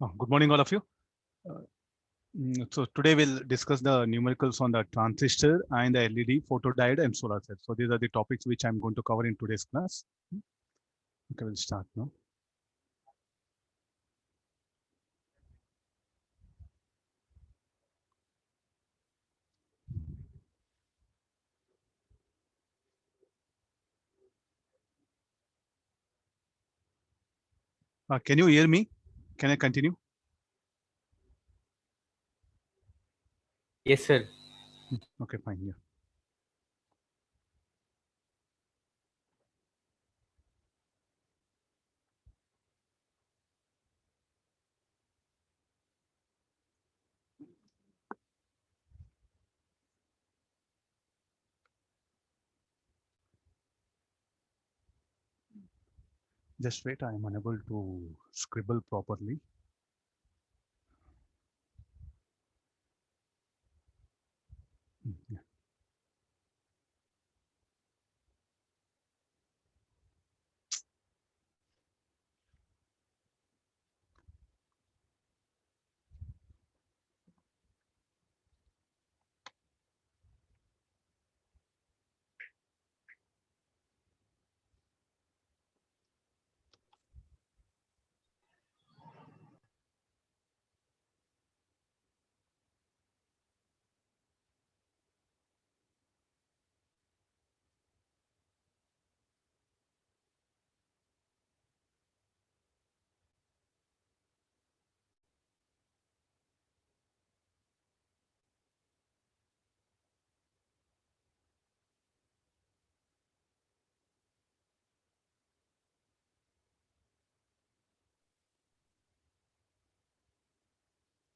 Good morning, all of you. Uh, so today we'll discuss the numericals on the transistor and the LED, photodiode, and solar cell. So these are the topics which I'm going to cover in today's class. Okay, we'll start now. Can you hear me? Can I continue? Yes, sir. Okay, fine. Yeah. Just wait. I am unable to scribble properly. Yeah.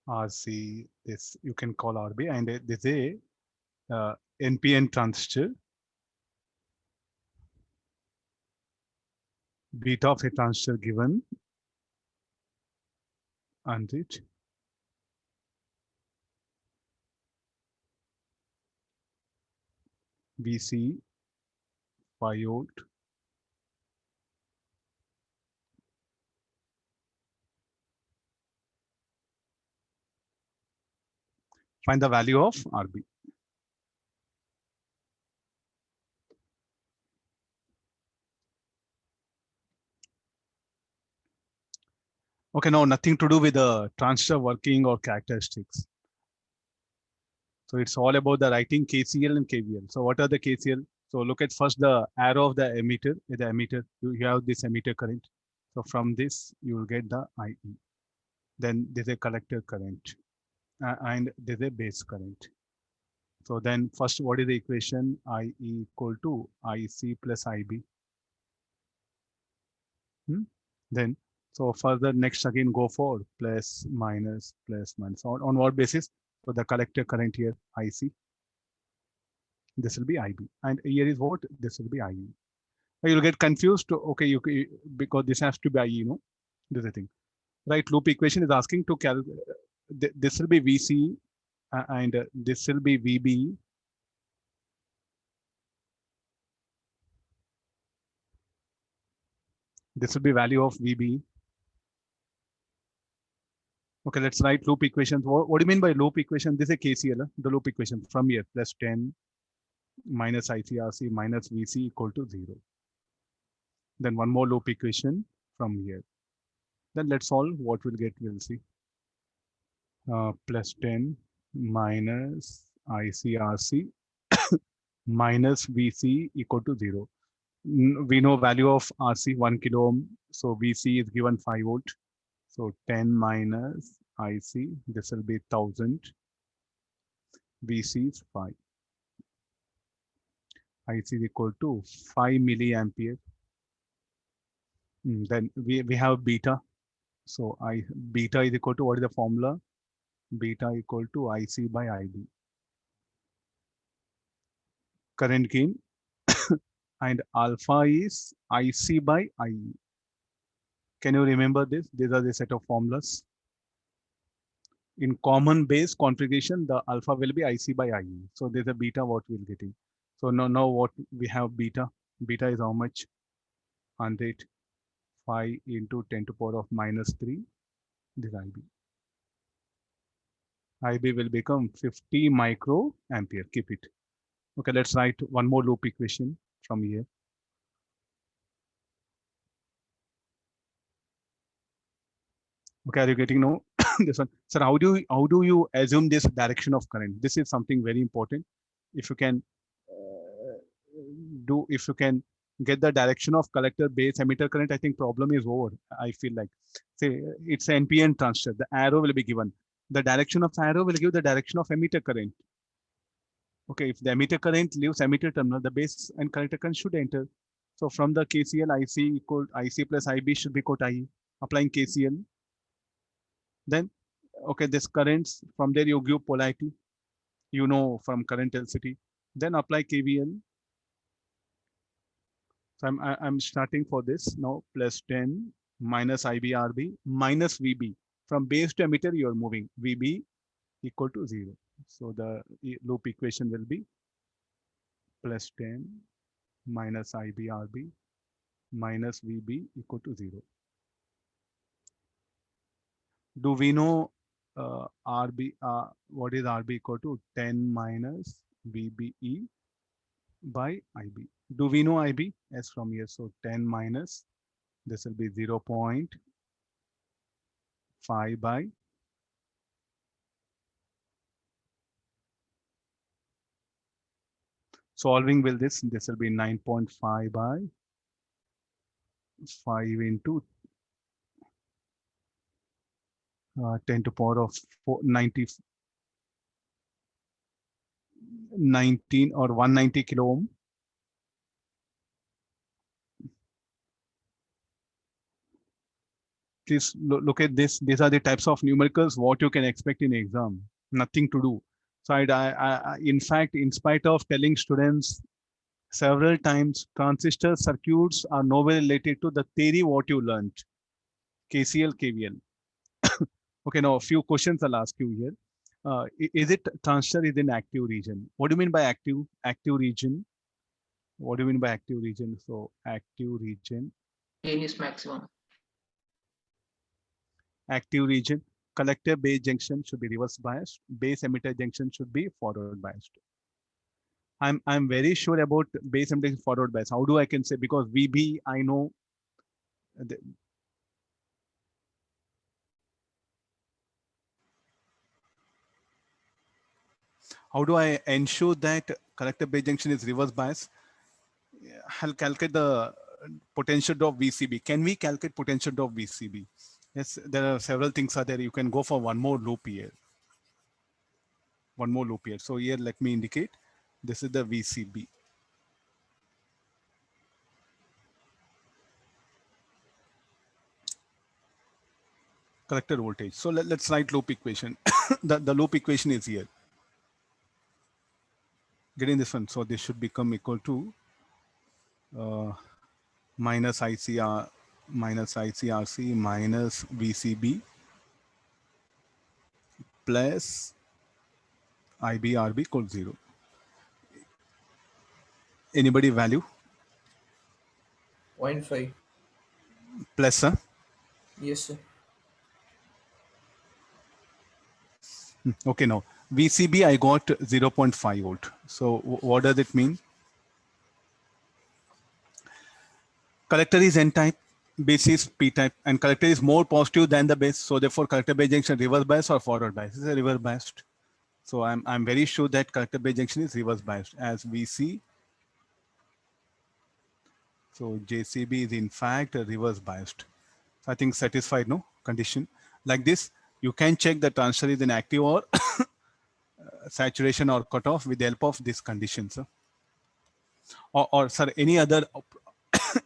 RC, this you can call RB, and this is a NPN transistor. Beta of a transistor given, and it VC 5 volt. Find the value of RB. Okay, no, nothing to do with the transistor working or characteristics. So it's all about the writing KCL and KVL. So what are the KCL? So look at first the arrow of the emitter. The emitter, you have this emitter current. So from this, you will get the IE. Then there's a collector current and there's a base current. So then first, what is the equation? IE equal to IC plus IB. Then, so further next again go for plus minus plus minus. On what basis? So the collector current here, IC. This will be IB. And here is what? This will be IE. You'll get confused. Okay, because this has to be IE, this is the thing. Right, loop equation is asking to calculate. This will be VC and this will be VB. This will be value of VB. Okay, let's write loop equations. What do you mean by loop equation? This is a KCL, the loop equation from here, plus 10 minus ICRC minus VC equal to 0. Then one more loop equation from here. Then let's solve what we'll get, we'll see. Plus 10 minus ICRC minus VC equal to 0. We know value of RC 1 kilo ohm. So VC is given 5 volt. So 10 minus IC, this will be 1000. VC is 5. IC is equal to 5 milliampere. Then we have beta. So beta is equal to, what is the formula? Beta equal to IC by IB. Current gain and alpha is IC by IE. Can you remember this? These are the set of formulas. In common base configuration, the alpha will be IC by IE. So there's a beta what we're getting. So now what we have beta. Beta is how much? 100. 5 into 10 to the power of minus 3 this IB will become 50 microampere. Keep it. Okay, let's write one more loop equation from here. Okay, are you getting no? This one, sir. How do you assume this direction of current? This is something very important. If you can if you can get the direction of collector base emitter current, I think problem is over. I feel like, say it's NPN transistor. The arrow will be given. The direction of arrow will give the direction of emitter current. Okay, if the emitter current leaves emitter terminal, the base and collector current should enter. So from the KCL, IC equal IC plus IB should be equal to IE. Applying KCL, then okay, this currents from there you give polarity, you know, from current density. Then apply KVL. So I'm starting for this now. Plus 10 minus IBRB minus VB. From base to emitter, you are moving. VB equal to 0. So the loop equation will be plus 10 minus IBRB minus VB equal to 0. Do we know RB? What is RB equal to? 10 minus VBE by IB. Do we know IB? As from here, so 10 minus, this will be 0.5 by solving will this will be 9.5 by 5 into 10 to power of 19 or 190 kilo ohm. Please look at this. These are the types of numericals what you can expect in exam. Nothing to do. So in fact, in spite of telling students several times, transistor circuits are nowhere related to the theory what you learned. KCL, KVL. Okay, now a few questions I'll ask you here. Is it transistor is in active region? What do you mean by active region? What do you mean by active region? So active region. Gain is maximum. Active region. Collector base junction should be reverse biased. Base emitter junction should be forward biased. I'm very sure about base emitter forward bias. How do I can say? Because VB I know. How do I ensure that collector base junction is reverse bias? I'll calculate the potential drop VCB. Can we calculate potential drop VCB? Yes, there are several things are there. You can go for one more loop here. One more loop here. So here, let me indicate. This is the VCB. Collector voltage. So let's write loop equation. the loop equation is here. Getting this one. So this should become equal to minus ICR minus ICRC minus VCB plus IBRB equals 0. Anybody value? 0.5. Plus, sir? Yes, sir. Okay, now VCB I got 0.5 volt. So what does it mean? Collector is N-type, base is P-type, and collector is more positive than the base. So therefore, collector base junction reverse bias or forward bias? This is a reverse biased. So I'm very sure that collector base junction is reverse biased as VC. So JCB is in fact a reverse biased. So I think satisfied, no condition like this. You can check the transistor is in active or saturation or cutoff with the help of these conditions. Or sir, any other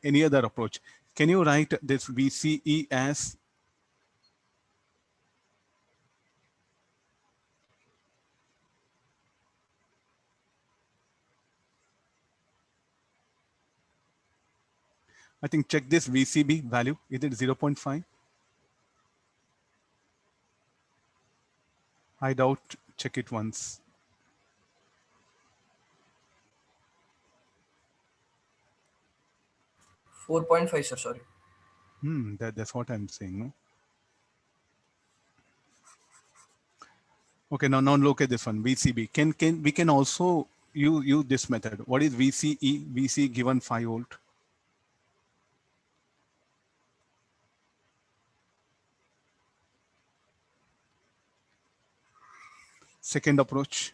any other approach? Can you write this VCE as I think check this VCB value. Is it 0.5? I doubt. Check it once. 4.5, sir. Sorry. That's what I'm saying. No? Okay, now look at this one, VCB. Can we can also use this method. What is VCE? VC given 5 volt. Second approach.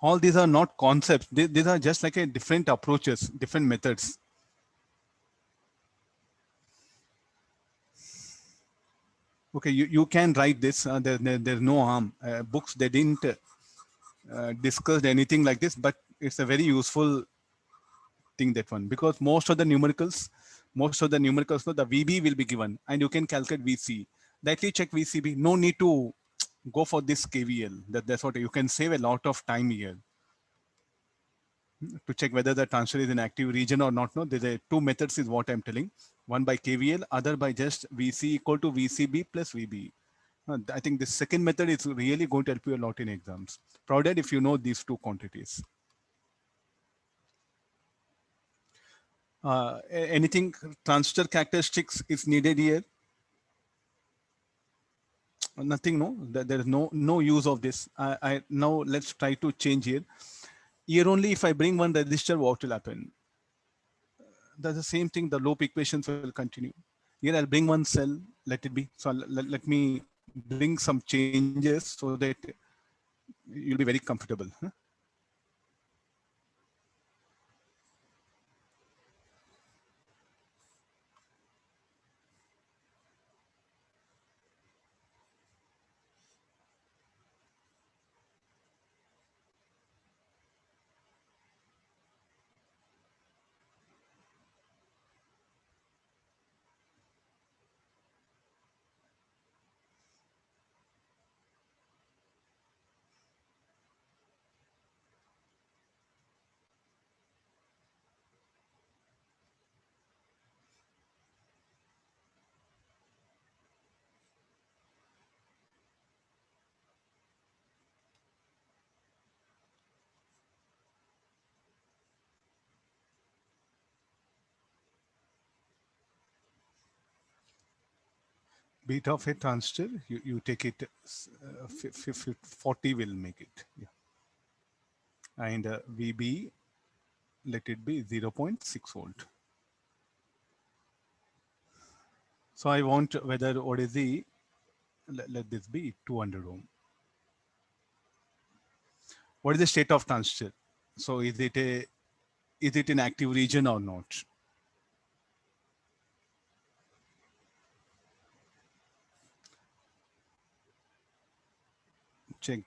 All these are not concepts. These are just like a different approaches, different methods. Okay, you can write this. There's no harm. Books, they didn't discuss anything like this, but it's a very useful thing, that one, because most of the numericals, no, the VB will be given and you can calculate VC. Directly check VCB. No need to go for this KVL. That's what you can save a lot of time here to check whether the transfer is in active region or not. No, there's two methods is what I'm telling. One by KVL, other by just VC equal to VCB plus VB. I think the second method is really going to help you a lot in exams, provided if you know these two quantities. Anything transistor characteristics is needed here? Nothing, no. There is no use of this. I now let's try to change here. Here only, if I bring one resistor, what will happen? That's the same thing. The loop equations will continue. Here I'll bring one cell. Let it be. So let me bring some changes so that you'll be very comfortable. Beta of a transistor, you take it, 40 will make it. Yeah. And VB, let it be 0.6 volt. So I want whether what is the, let this be 200 ohm. What is the state of transistor? So is it in active region or not? Check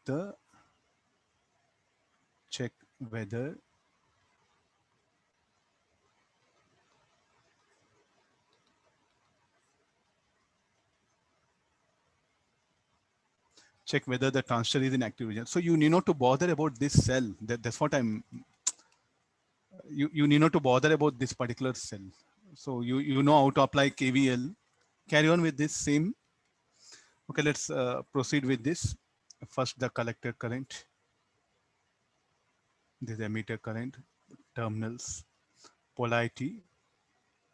whether the transistor is in active region. So you need not to bother about this cell. That's what you need not to bother about this particular cell. So you know how to apply KVL. Carry on with this same. Okay, let's proceed with this. First, the collector current. This emitter current, terminals, polarity.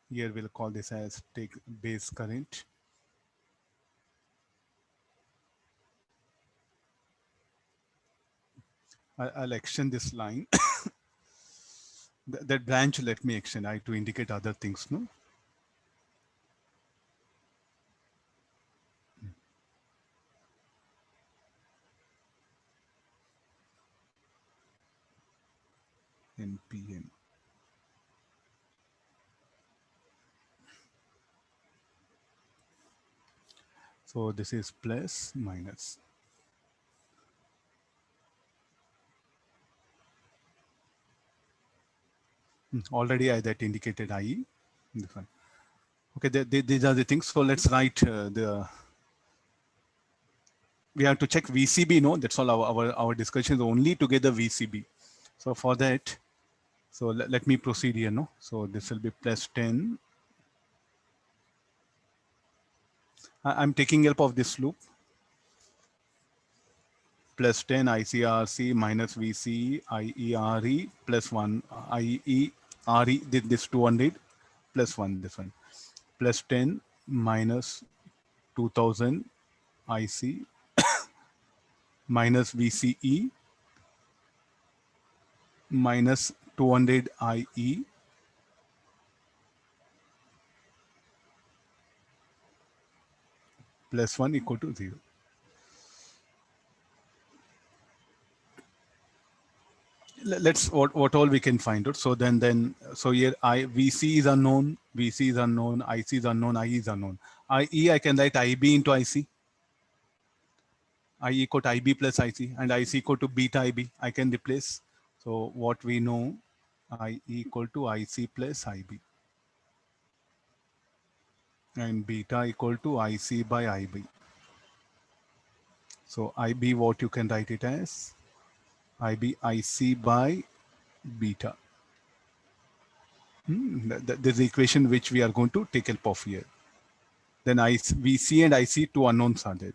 Here we'll call this as take base current. I'll extend this line. That branch, let me extend I to indicate other things, no? NPN. So this is plus minus. Already I that indicated IE. This one. Okay, these are the things. So let's write we have to check VCB. No, that's all. Our discussion is only to get the VCB. So for that, so let me proceed here. No, so this will be plus 10. I'm taking help of this loop plus 10 ICRC minus VC IERE plus 1 IERE, this 200 plus 1, this one, plus 10 minus 2000 IC minus VCE minus 200 IE plus 1 equal to 0. Let's what all we can find out. So so here VC is unknown, VC is unknown, IC is unknown, IE is unknown. IE I can write IB into IC. I equal to IB plus IC and IC equal to beta IB. I can replace. So what we know, I equal to IC plus IB. And beta equal to IC by IB. So IB, what you can write it as? IB IC by beta. This is the equation which we are going to take help of here. Then VC and IC, two unknowns are there.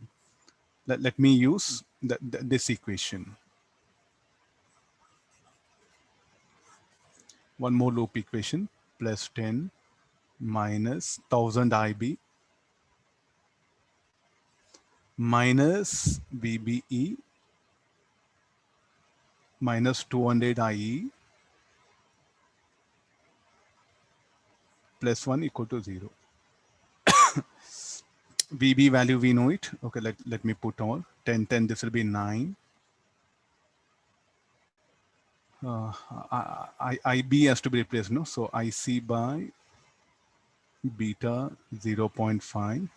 Let me use this equation. One more loop equation, plus 10 minus 1000 IB minus VBE minus 200 IE plus 1 equal to 0. VB value, we know it. Okay, let me put all 10, 10, this will be 9. IB has to be replaced, no? So IC by beta 0.5.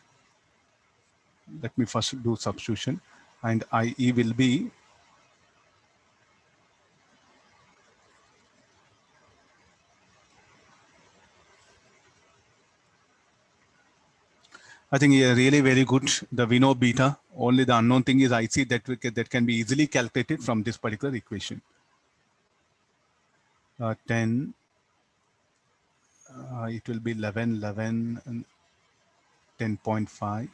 Let me first do substitution. And IE will be I think yeah, really very good. We know beta. Only the unknown thing is IC that can be easily calculated from this particular equation. 10. It will be 11, 11, and 10.5.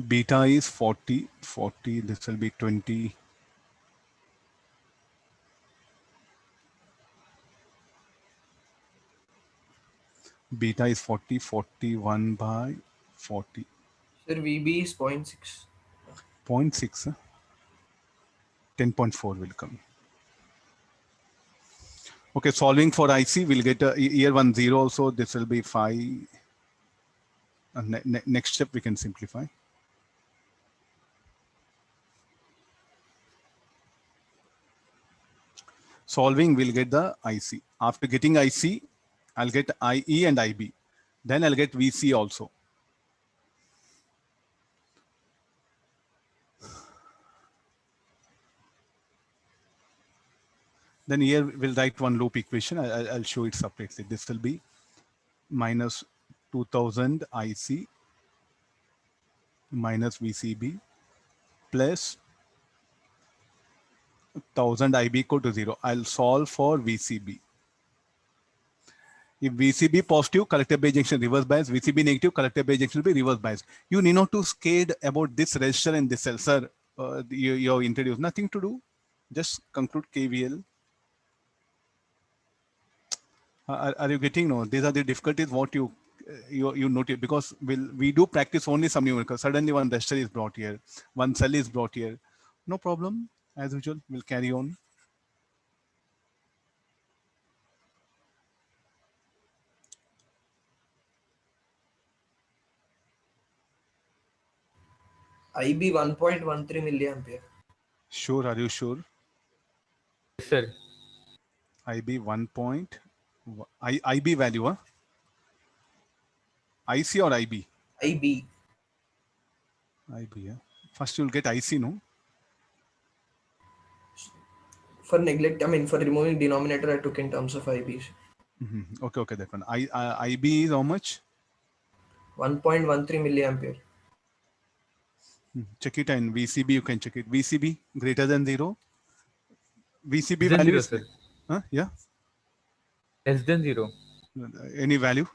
Beta is 40, 40. This will be 20. Beta is 40, 41 by 40. Sir, VB is 0.6. 0.6. 10.4 will come. Okay, solving for IC, we'll get year 1, 0 also. This will be 5. Next step, we can simplify. Solving, we'll get the IC. After getting IC, I'll get IE and IB. Then I'll get VC also. Then here we'll write one loop equation. I'll show it separately. This will be minus 2000 IC minus VCB plus 1000 IB equal to 0. I'll solve for VCB. If VCB positive, collector base junction reverse bias. VCB negative, collector base junction will be reverse bias. You need not to scared about this resistor and this cell, sir. You introduced nothing to do. Just conclude KVL. Are you getting? No, these are the difficulties what you notice, because we do practice only some numericals. Suddenly one resistor is brought here, one cell is brought here. No problem, as usual, we'll carry on. IB 1.13 milliampere. Sure, are you sure? Yes, sir. IB IB value, huh? IC or IB? IB. IB, yeah. First you'll get IC, no? For removing denominator, I took in terms of IB. Okay, that one. IB is how much? 1.13 milliampere. Check it, and VCB you can check it. VCB greater than 0. VCB Less than value 0, is, sir. yeah. Less than 0. Any value?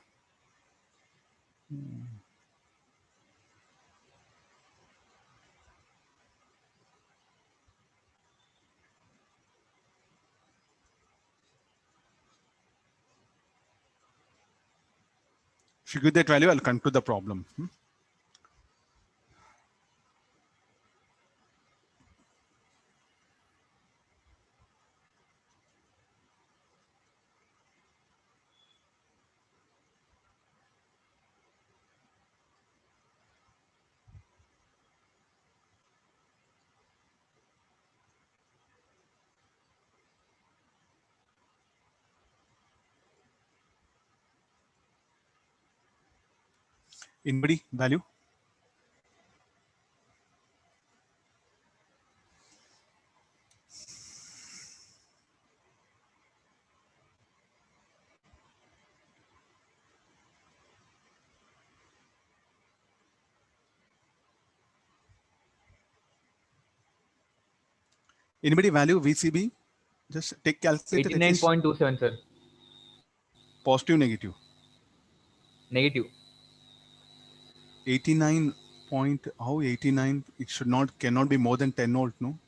If you give that value, I'll come to the problem. Anybody value? Anybody value VCB? Just take calculator at least. 89.27, sir. Positive, negative. Negative. 89 point, how 89? It should not, cannot be more than 10 volt, no?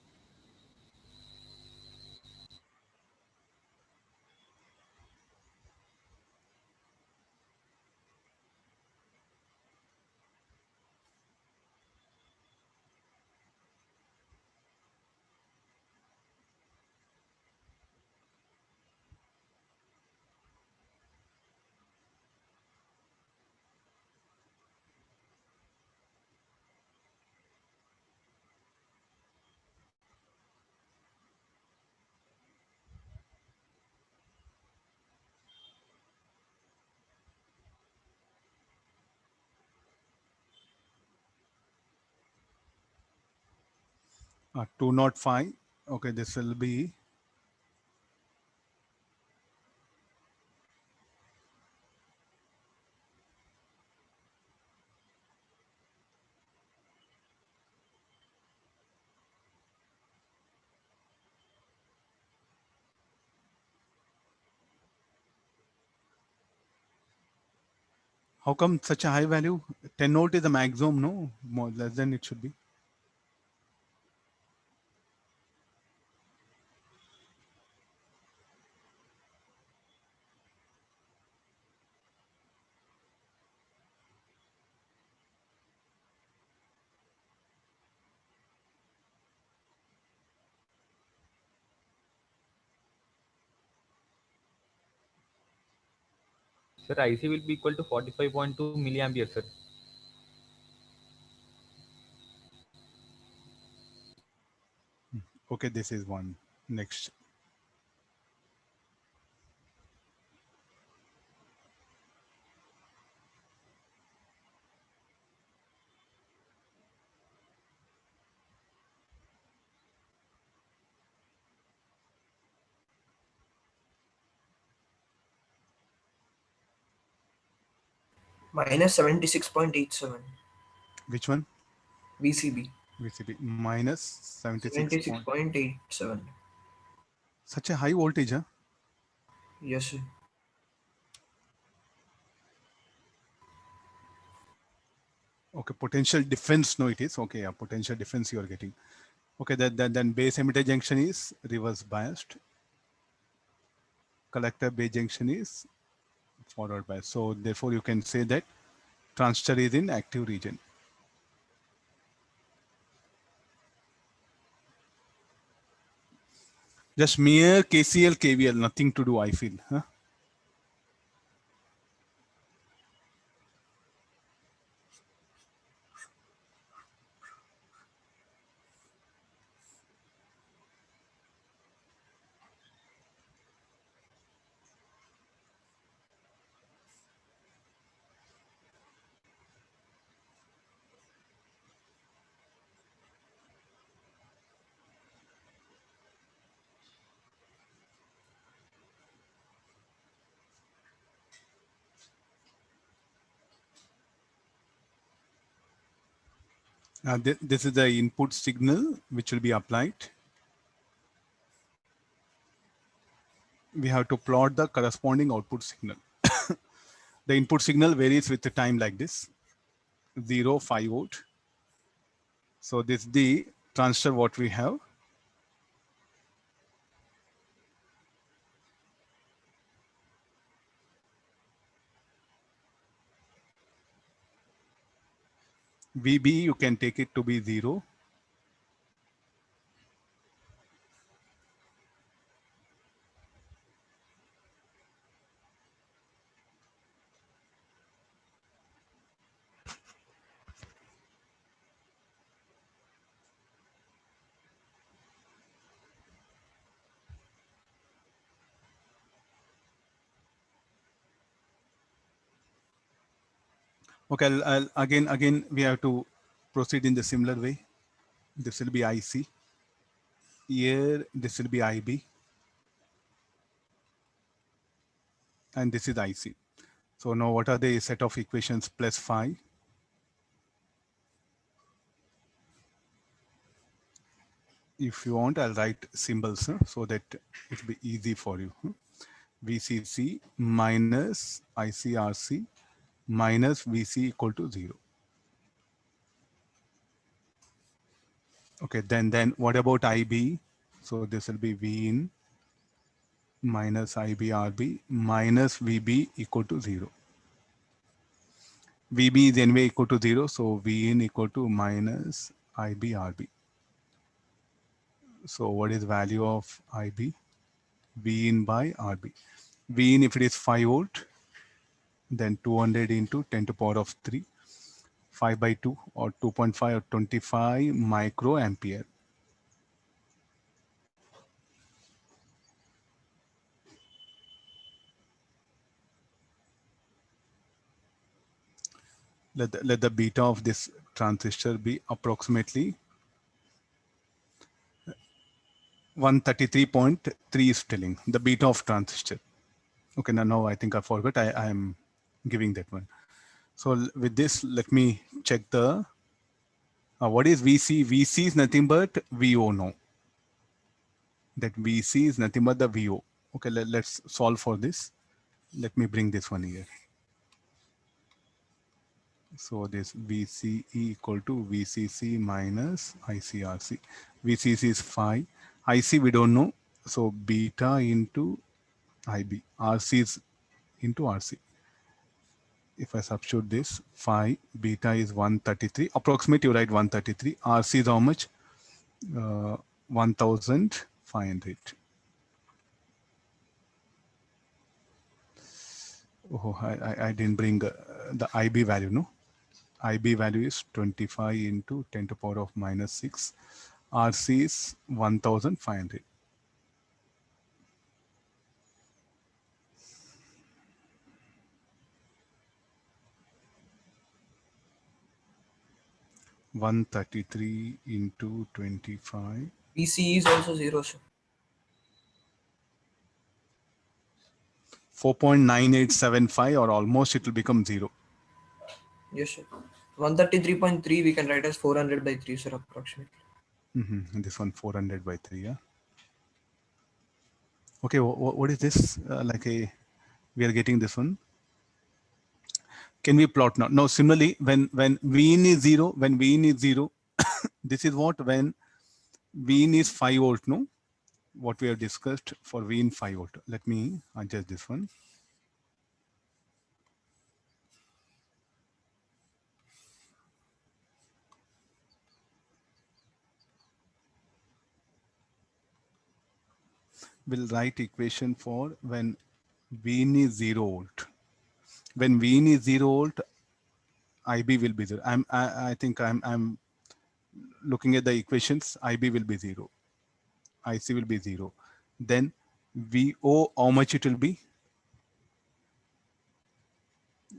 Uh, 205. Okay, this will be how come such a high value? 10 volt is the maximum, no? More less than it should be. Sir, IC will be equal to 45.2 milliampere, sir. Okay, this is one. Next. Minus 76.87 Which one? VCB. VCB minus 76 point. 76.87. Such a high voltage, huh? Yes, sir. Okay, potential difference, no, it is. Okay, yeah, potential difference you are getting. Okay, then base emitter junction is reverse biased. Collector base junction is forward biased. So therefore you can say that transistor is in active region. Just mere KCL, KVL, nothing to do, I feel. Huh? This is the input signal which will be applied. We have to plot the corresponding output signal. The input signal varies with the time like this, 0, 5 volt. So this is the transistor what we have. VB, you can take it to be 0. Okay, again, we have to proceed in the similar way. This will be IC. Here, this will be IB. And this is IC. So now what are the set of equations plus 5? If you want, I'll write symbols so that it'll be easy for you. VCC minus ICRC minus VC equal to 0. Okay, then what about IB? So this will be V in minus IBRB minus VB equal to 0. VB is anyway equal to 0, so V in equal to minus IBRB. So what is value of IB? V in by RB. V in, if it is 5 volt, then 200 into 10 to the power of 3, 5 by 2 or 2.5 or 25 microampere. Let the beta of this transistor be approximately 133.3 is telling the beta of transistor. Okay, now I think I forgot. I am giving that one. So with this, let me check the what is VC? VC is nothing but VO now. That VC is nothing but the VO. Okay, let's solve for this. Let me bring this one here. So this VCE equal to VCC minus ICRC. VCC is 5. IC we don't know. So beta into IB. RC is into RC. If I substitute this, 5, beta is 133. Approximate, you write 133. RC is how much? 1500. Oh, I didn't bring the IB value, no? IB value is 25 into 10 to the power of minus 6. RC is 1500. One 33 into 25. VC is also 0, sir. 4.9875 or almost it will become 0. Yes, sir. 133.3 we can write as 400 by 3, sir, approximately. This one 400 by 3, yeah. Okay, what is this? We are getting this one. Can we plot now? Now, similarly, when Vin is 0, when Vin is 0, this is what when Vin is 5 volt, no? What we have discussed for Vin 5 volt. Let me adjust this one. We'll write equation for when Vin is 0 volt. When Vin is 0 volt, IB will be 0. I think I'm looking at the equations. IB will be 0. IC will be 0. Then VO, how much it will be?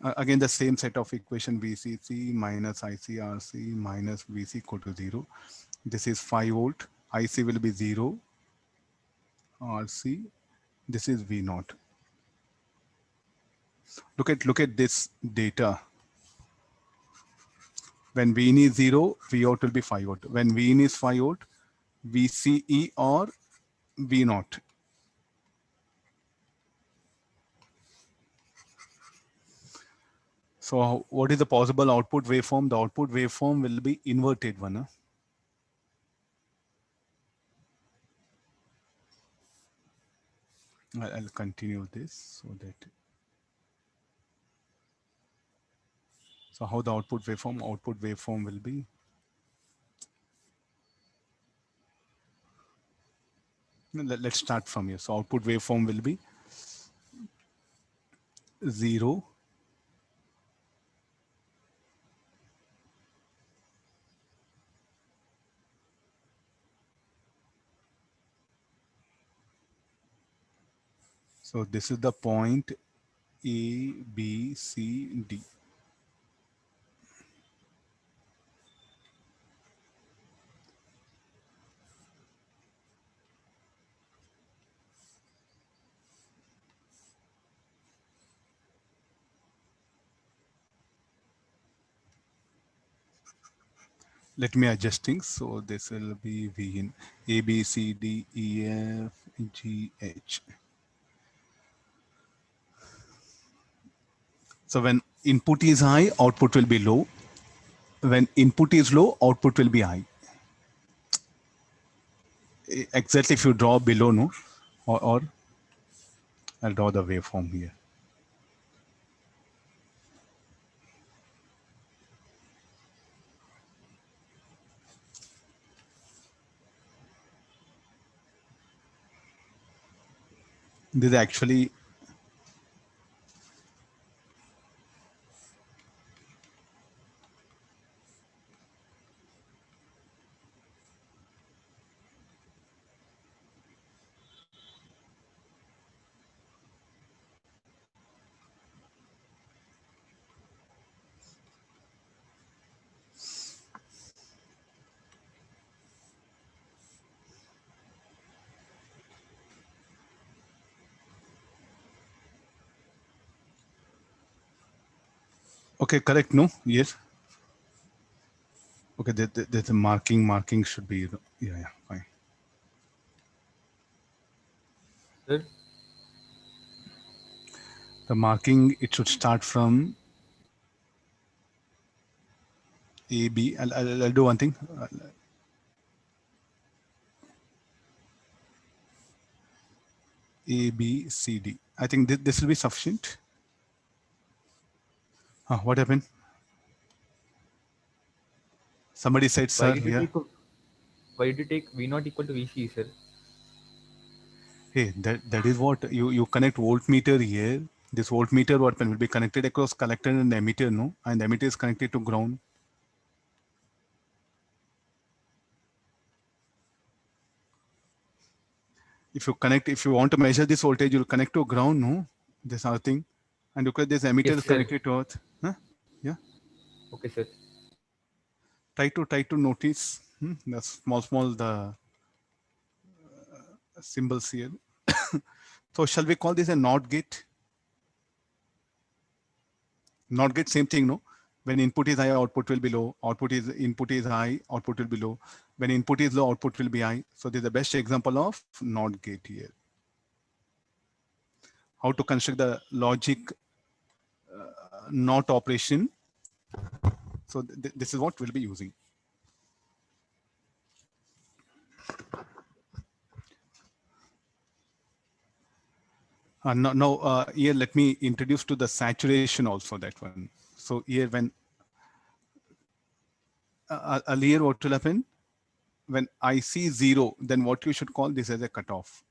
Again, the same set of equation VCC minus ICRC minus VC equal to 0. This is 5 volt. IC will be 0. RC, this is V naught. Look at this data. When Vin is 0, V out will be 5 volt. When Vin is 5 volt, VCE or V naught. So what is the possible output waveform? The output waveform will be inverted one. Huh? I'll continue this so that So how the output waveform will be? Let's start from here. So output waveform will be 0, so this is the point A, B, C, D. Let me adjust things. So this will be V in A, B, C, D, E, F, G, H. So when input is high, output will be low. When input is low, output will be high. Exactly if you draw below, no? Or I'll draw the waveform here. This is actually okay, correct, no? Yes. Okay, there's a marking should be, yeah, fine. Sir, The marking, it should start from A, B. I'll do one thing. A, B, C, D. I think this will be sufficient. What happened? Somebody said, why sir, did you here. take why did you take V naught equal to VC, sir? Hey, that is what you connect voltmeter here. This voltmeter what will be connected across collector and emitter, no? And the emitter is connected to ground. If you want to measure this voltage, you'll connect to ground, no? This other thing. And look at this emitter Yes, is sir. connected to earth. Huh? Yeah. Okay, sir. Try to notice the small the symbols here. So shall we call this a NOT gate? NOT gate, same thing, no? When input is high, output will be low. Input is high, output will be low. When input is low, output will be high. So this is the best example of NOT gate here. How to construct the logic NOT operation. So this is what we'll be using. Now, here let me introduce to the saturation also, that one. So here when earlier what will happen? When I see 0, then what you should call this as a cutoff.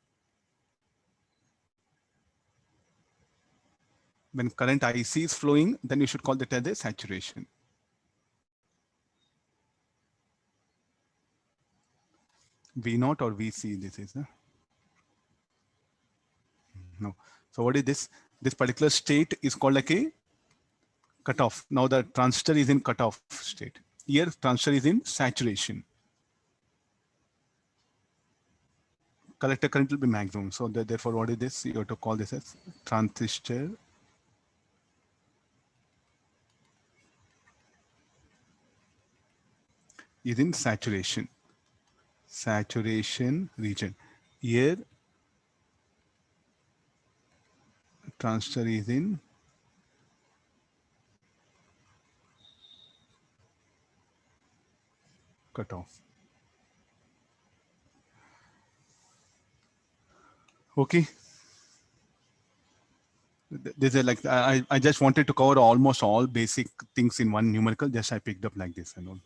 When current IC is flowing, then you should call that as a saturation. V naught or VC, this is. No. So what is this? This particular state is called like a cutoff. Now the transistor is in cutoff state. Here transistor is in saturation. Collector current will be maximum. So therefore, what is this? You have to call this as transistor is in saturation region. Here transistor is in cutoff. Okay. This is like, I just wanted to cover almost all basic things in one numerical, just I picked up like this and all.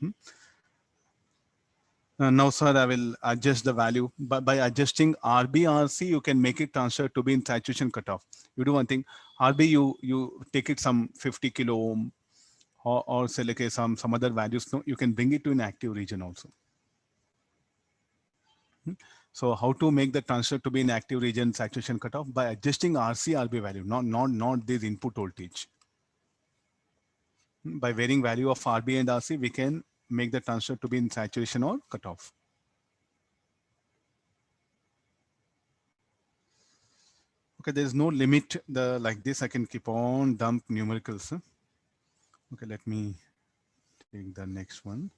Now, sir, I will adjust the value. But by adjusting RB/RC, you can make it transfer to be in saturation cutoff. You do one thing, RB, you take it some 50 kilo ohm, or say like some other values. No, you can bring it to an active region also. So how to make the transfer to be in active region saturation cutoff? By adjusting RC/RB value, not this input voltage. By varying value of RB and RC, we can make the transfer to be in saturation or cutoff. Okay, there is no limit. Like this, I can keep on dump numericals. Okay, let me take the next one.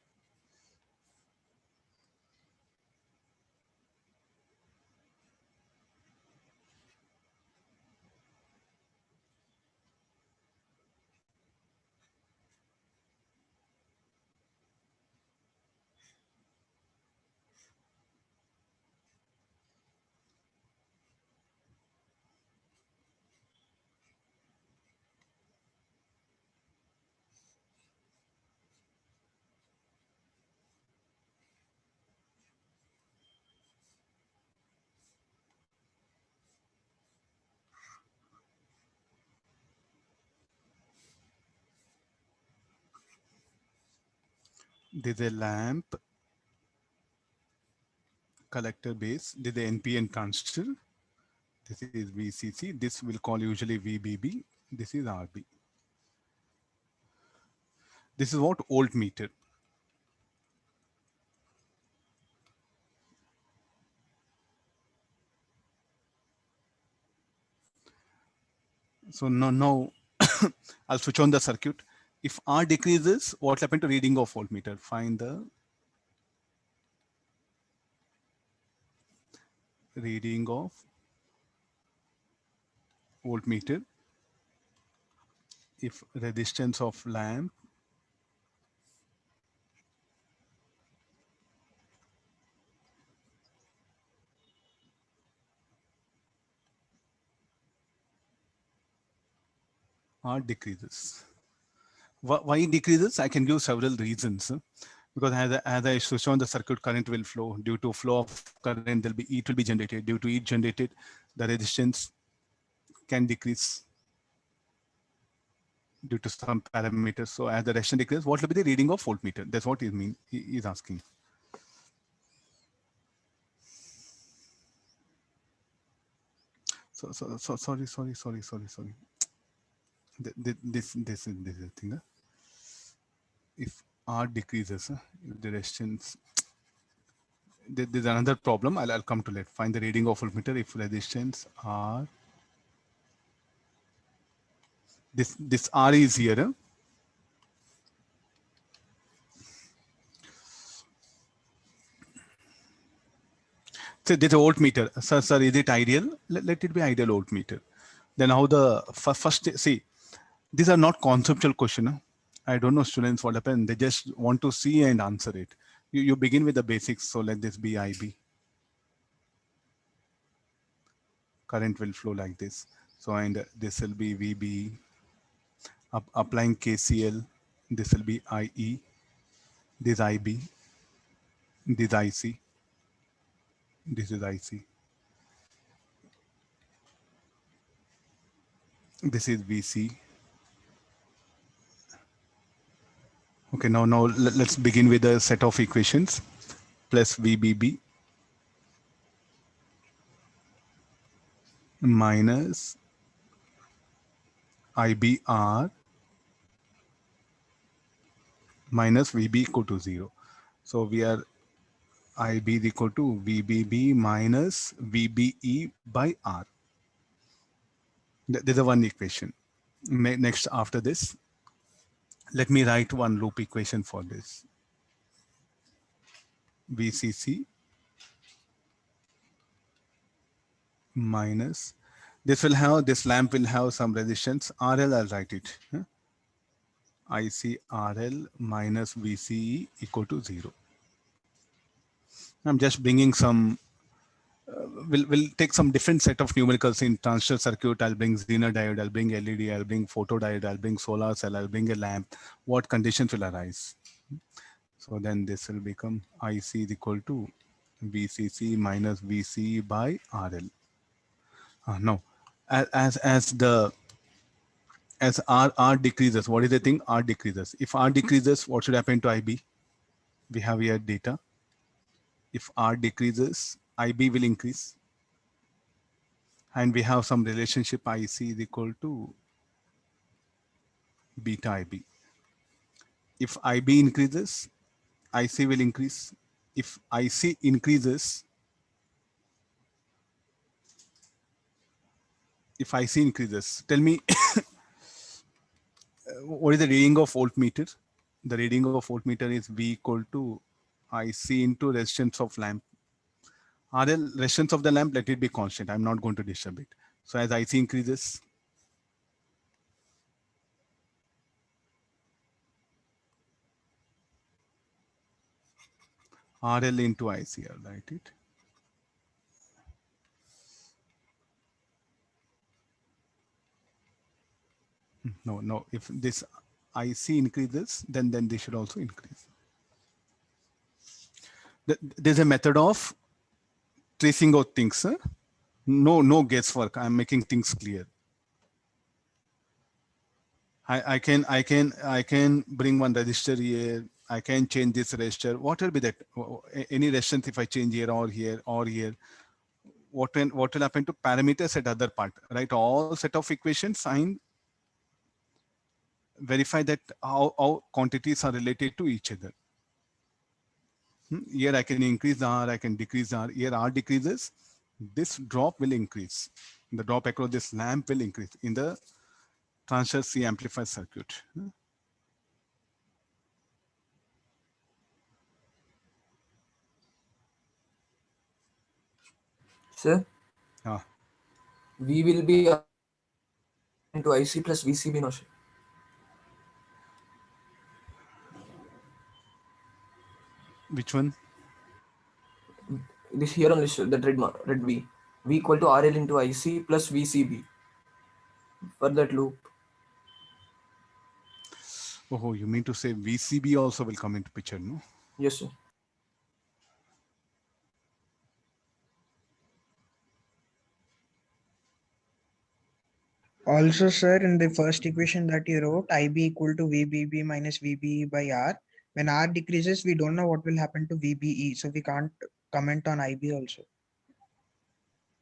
This is a lamp collector base. This is a NPN transistor. This is VCC. This will call usually VBB. This is RB. This is what voltmeter. So now I'll switch on the circuit. If R decreases, what happened to reading of voltmeter? Find the reading of voltmeter. If resistance of lamp R decreases. Why it decreases? I can give several reasons. Because as I switch on the circuit, current will flow. Due to flow of current, it will be generated. Due to it generated, the resistance can decrease due to some parameters. So as the resistance decreases, what will be the reading of voltmeter? That's what he is asking. So sorry. This is the thing. If R decreases, if the resistance, there's another problem. I'll come to that. Find the reading of voltmeter if resistance R. This R is here. So there's a voltmeter. Sir, is it ideal? Let it be ideal voltmeter. Then how the first see, these are not conceptual question. I don't know students what happened. They just want to see and answer it. You begin with the basics. So let this be IB. Current will flow like this. So and this will be VB. Applying KCL. This will be IE. This IB. This IC. This is IC. This is VC. Okay, now let's begin with a set of equations. Plus VBB minus IBR minus VB equal to 0. So we are IB is equal to VBB minus VBE by R. There's a one equation. Next, after this, let me write one loop equation for this. VCC minus, this lamp will have some resistance. RL, I'll write it. ICRL minus VCE equal to 0. I'm just bringing some we'll take some different set of numericals in transistor circuit. I'll bring Zener diode, I'll bring LED, I'll bring photodiode, I'll bring solar cell, I'll bring a lamp. What conditions will arise? So then this will become IC is equal to VCC minus VC by RL. No, as R decreases, what is the thing? R decreases. If R decreases, what should happen to IB? We have here data. If R decreases, IB will increase. And we have some relationship IC is equal to beta IB. If IB increases, IC will increase. If IC increases, tell me what is the reading of voltmeter? The reading of voltmeter is V equal to IC into resistance of lamp. RL, resistance of the lamp, let it be constant. I'm not going to disturb it. So as IC increases, RL into IC, I'll write it. No, if this IC increases, then they should also increase. There's a method of tracing out things. Huh? No guesswork. I'm making things clear. I can bring one resistor here. I can change this resistor. What will be that? Any resistance if I change here or here or here? What will happen to parameters at other part? Right? All set of equations and verify that how quantities are related to each other. Here I can increase the R, I can decrease the R. Here R decreases, this drop will increase. The drop across this lamp will increase in the transistor C amplifier circuit. Sir, Ah, V will be into IC plus VCB, no, sir. which one? This here only, sir, that red V. V equal to RL into IC plus VCB for that loop. Oh, you mean to say VCB also will come into picture, no? Yes, sir. Also, sir, in the first equation that you wrote, IB equal to VBB minus VBE by R. When R decreases, we don't know what will happen to VBE. So we can't comment on IB also.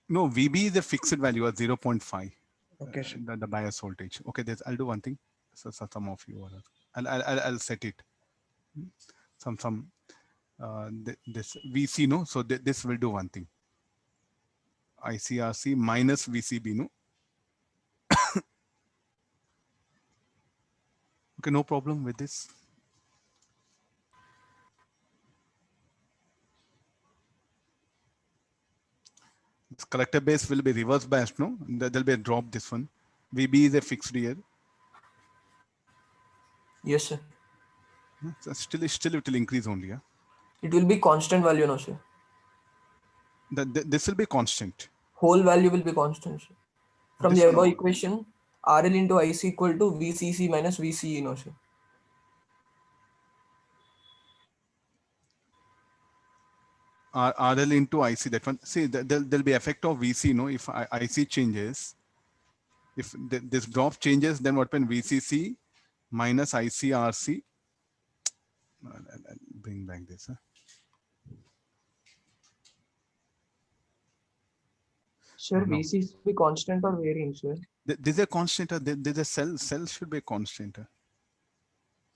No, VB is a fixed value at 0.5. Okay, sir. The bias voltage. Okay, I'll do one thing. So some of you are, I'll set it. This VC, no? So this will do one thing. ICRC minus VCB, no? Okay, no problem with this. This collector base will be reverse biased, no? There'll be a drop this one. VB is a fixed here. Yes, sir. So still it will increase only. Yeah? It will be constant value, no, sir. This will be constant. Whole value will be constant, sir. From This the one above or- equation, RL into IC equal to VCC minus VCE, no, sir. RL into IC, that one. See, there'll be effect of VC, no? If IC changes, if this drop changes, then what happens? VCC minus ICRC. I'll bring back this. Huh? Sir, No. VC will be constant or varying, sir. There's a constant. There's a cell should be a constant.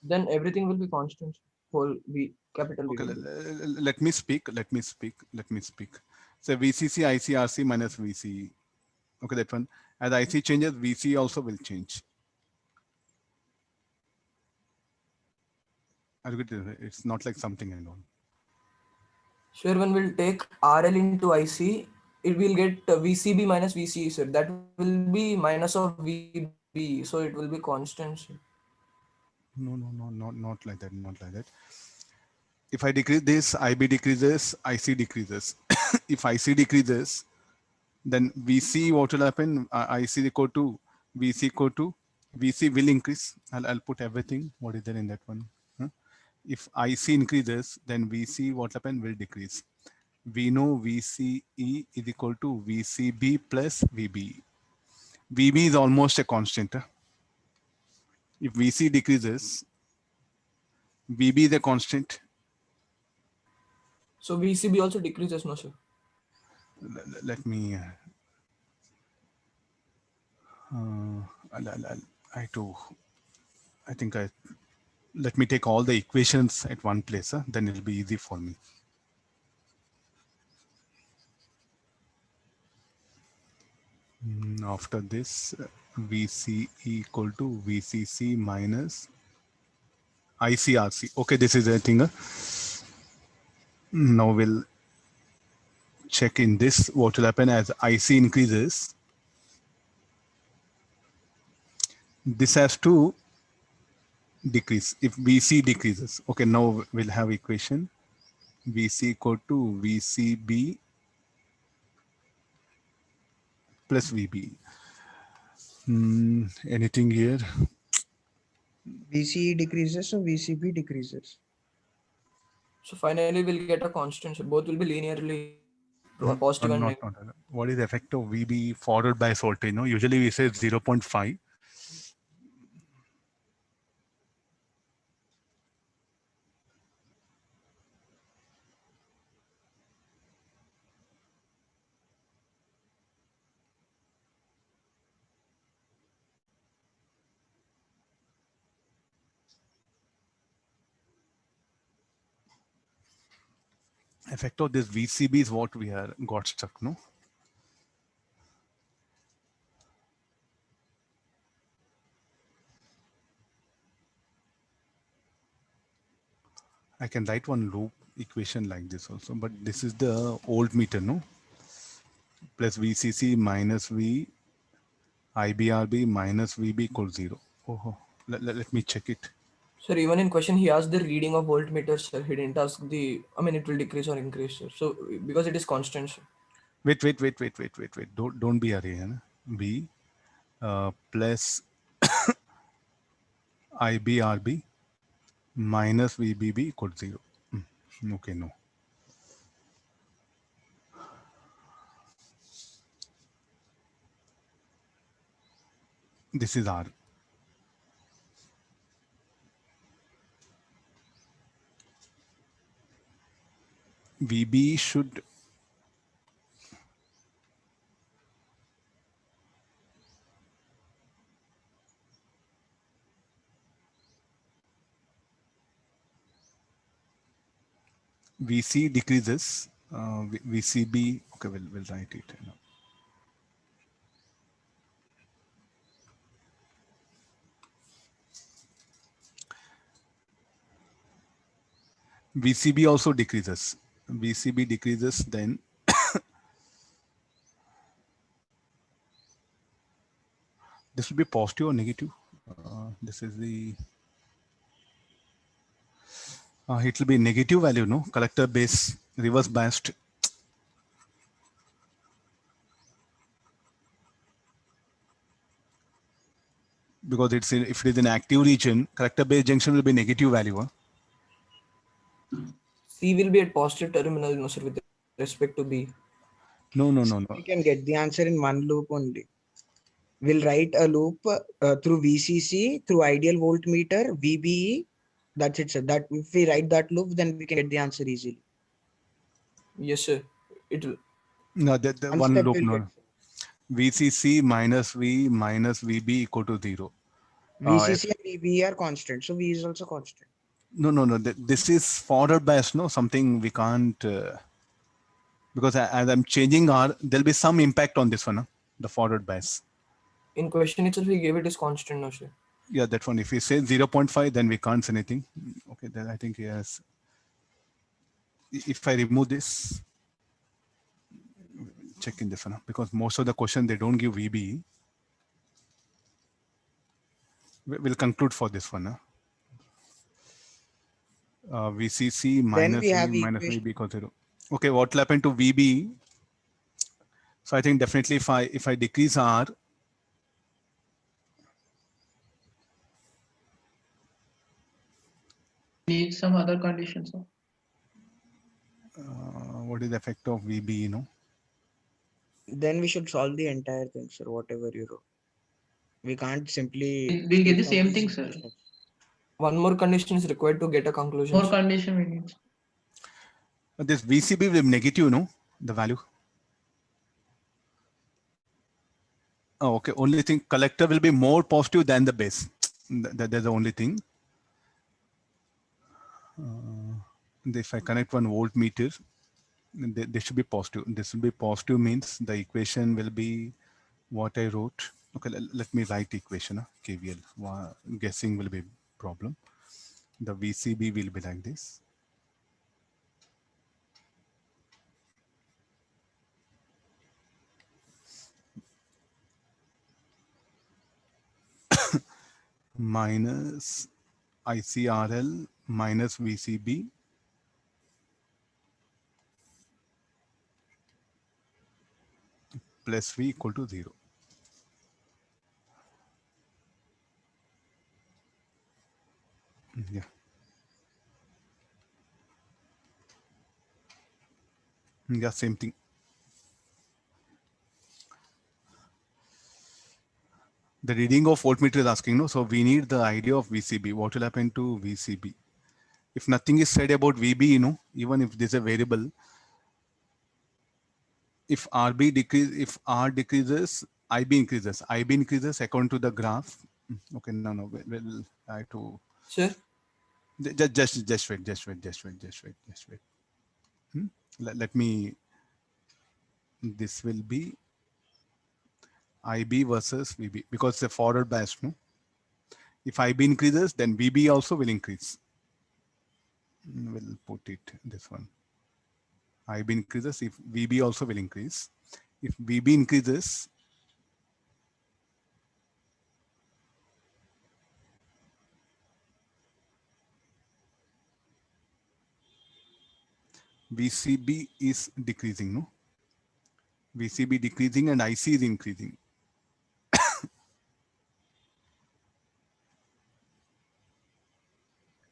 Then everything will be constant. Whole V, capital V. Okay, will be. let me speak. So VCC ICRC minus VCE. Okay, that one. As IC changes, VC also will change. It's not like something and all. Sure, when we'll take RL into IC, it will get VCB minus VCE, sir. That will be minus of VB, so it will be constant, sir. No, not like that. Not like that. If I decrease this, IB decreases, IC decreases. if IC decreases, then VC, what will happen? IC equal to VC equal to VC will increase. I'll put everything. What is there in that one? Huh? If IC increases, then VC, what happen, will decrease. We know VCE is equal to VCB plus VB. VB is almost a constant. If VC decreases, VB is a constant. So VCB also decreases, no sir? Let me. I too. I think I. Let me take all the equations at one place. Then it'll be easy for me. After this, VC equal to VCC minus ICRC. Okay, this is the thing. Now we'll check in this what will happen as IC increases. This has to decrease if VC decreases. Okay, now we'll have equation VC equal to VCB plus VB. Anything here? VCE decreases, so VCB decreases. So finally we'll get a constant. So both will be linearly positive and negative. Not. What is the effect of VB forward bias voltage? No, usually we say 0.5. Effect of this VCB is what we are got stuck, no? I can write one loop equation like this also, but this is the old meter, no? Plus VCC minus V IBRB minus VB equals 0. Oh, let me check it. Sir, even in question he asked the reading of voltmeter, sir. He didn't ask the, I mean, it will decrease or increase, sir. So because it is constant, sir. Wait. Don't be hurry. Huh? B plus IBRB minus VBB equals 0. Okay, no. This is R. VB should VC decreases. VCB. Okay, we'll write it. VCB also decreases. VCB decreases, then this will be positive or negative. This is the it will be negative value, no? Collector base reverse biased. Because it's if it is an active region, collector base junction will be negative value. Huh? C will be at positive terminal, no sir, with respect to B. No. We can get the answer in one loop only. We'll write a loop through VCC, through ideal voltmeter, VBE. That's it, sir. That if we write that loop, then we can get the answer easily. Yes, sir. It will. No, the one step loop, we'll no. get. VCC minus V minus VB equal to 0. VCC and VBE are constant, so V is also constant. No. This is forward bias, no? Something we can't because as I'm changing R, there'll be some impact on this one, huh? The forward bias. In question itself, he gave it as constant, no sir. Yeah, that one. If we say 0.5, then we can't say anything. Okay, then I think yes. If I remove this, check in this one, because most of the question they don't give VB. We'll conclude for this one. VCC minus we have V minus equation. VB equals 0. Okay, what will happen to VB? So I think definitely if I decrease R, Need some other conditions. what is the effect of VB, you know? Then we should solve the entire thing, sir, whatever you wrote. We can't simply. We'll get the skip out same thing, these sir. steps. One more condition is required to get a conclusion. More sir. condition we need. But this VCB will be negative, no? The value. Oh, okay. Only thing, collector will be more positive than the base. That's the only thing. If I connect one voltmeter, they should be positive. This will be positive means the equation will be what I wrote. Okay, let me write equation. KVL. Guessing will be problem. The VCB will be like this. Minus ICRL minus VCB plus V equal to 0. Yeah. Yeah, same thing. The reading of voltmeter is asking, no? So we need the idea of VCB. What will happen to VCB? If nothing is said about VB, you know, even if this is a variable, if RB decrease, if R decreases, IB increases. IB increases according to the graph. Okay, no, we'll try to. Sir, Just wait. Let me. This will be IB versus VB because it's a forward bias, no? If IB increases, then VB also will increase. We'll put it this one. IB increases if VB also will increase. If VB increases, VCB is decreasing, no? VCB decreasing and IC is increasing.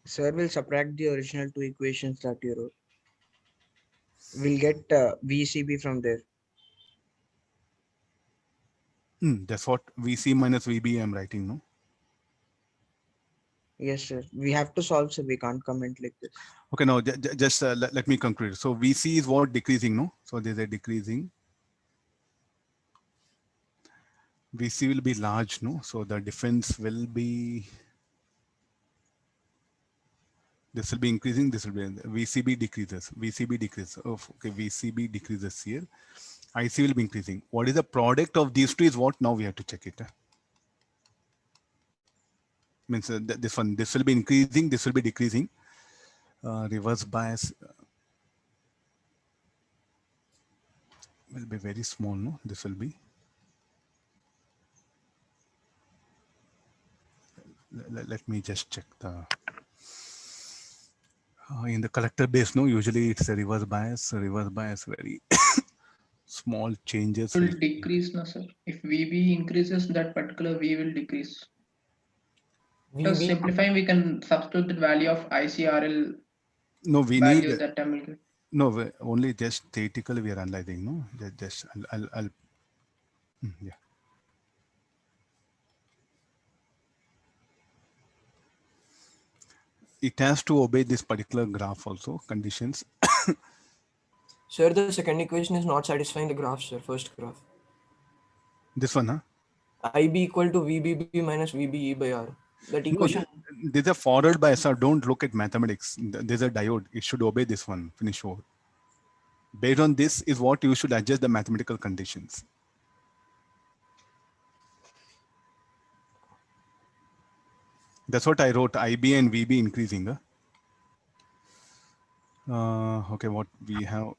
Sir will subtract the original two equations that you wrote. We'll get VCB from there. That's what VC minus VB I'm writing, no? Yes, sir. We have to solve, so we can't comment like this. Okay, now just let me conclude. So VC is what decreasing, no? So there's a decreasing. VC will be large, no? So the difference will be, this will be increasing, this will be, VCB decreases, VCB decreases. Oh, okay, VCB decreases here. IC will be increasing. What is the product of these two is what now we have to check it. Means this one, this will be increasing, this will be decreasing. Reverse bias will be very small, no? This will be. Let me just check the. In the collector base, no, usually it's a reverse bias. Reverse bias, very small changes. Will decrease, no, sir. If VB increases, that particular V will decrease. To VB, simplifying, we can substitute the value of ICRL No, we value need. that time will get. No, only just theoretically we are analyzing. No, just I'll yeah. It has to obey this particular graph also conditions. sir, the second equation is not satisfying the graph, sir. First graph. This one, huh? IB equal to VBB minus VBE by R. That No, equation. there's a forward bias. Don't look at mathematics. There's a diode. It should obey this one. Finish over. Based on this is what you should adjust the mathematical conditions. That's what I wrote. IB and VB increasing. Okay, what we have.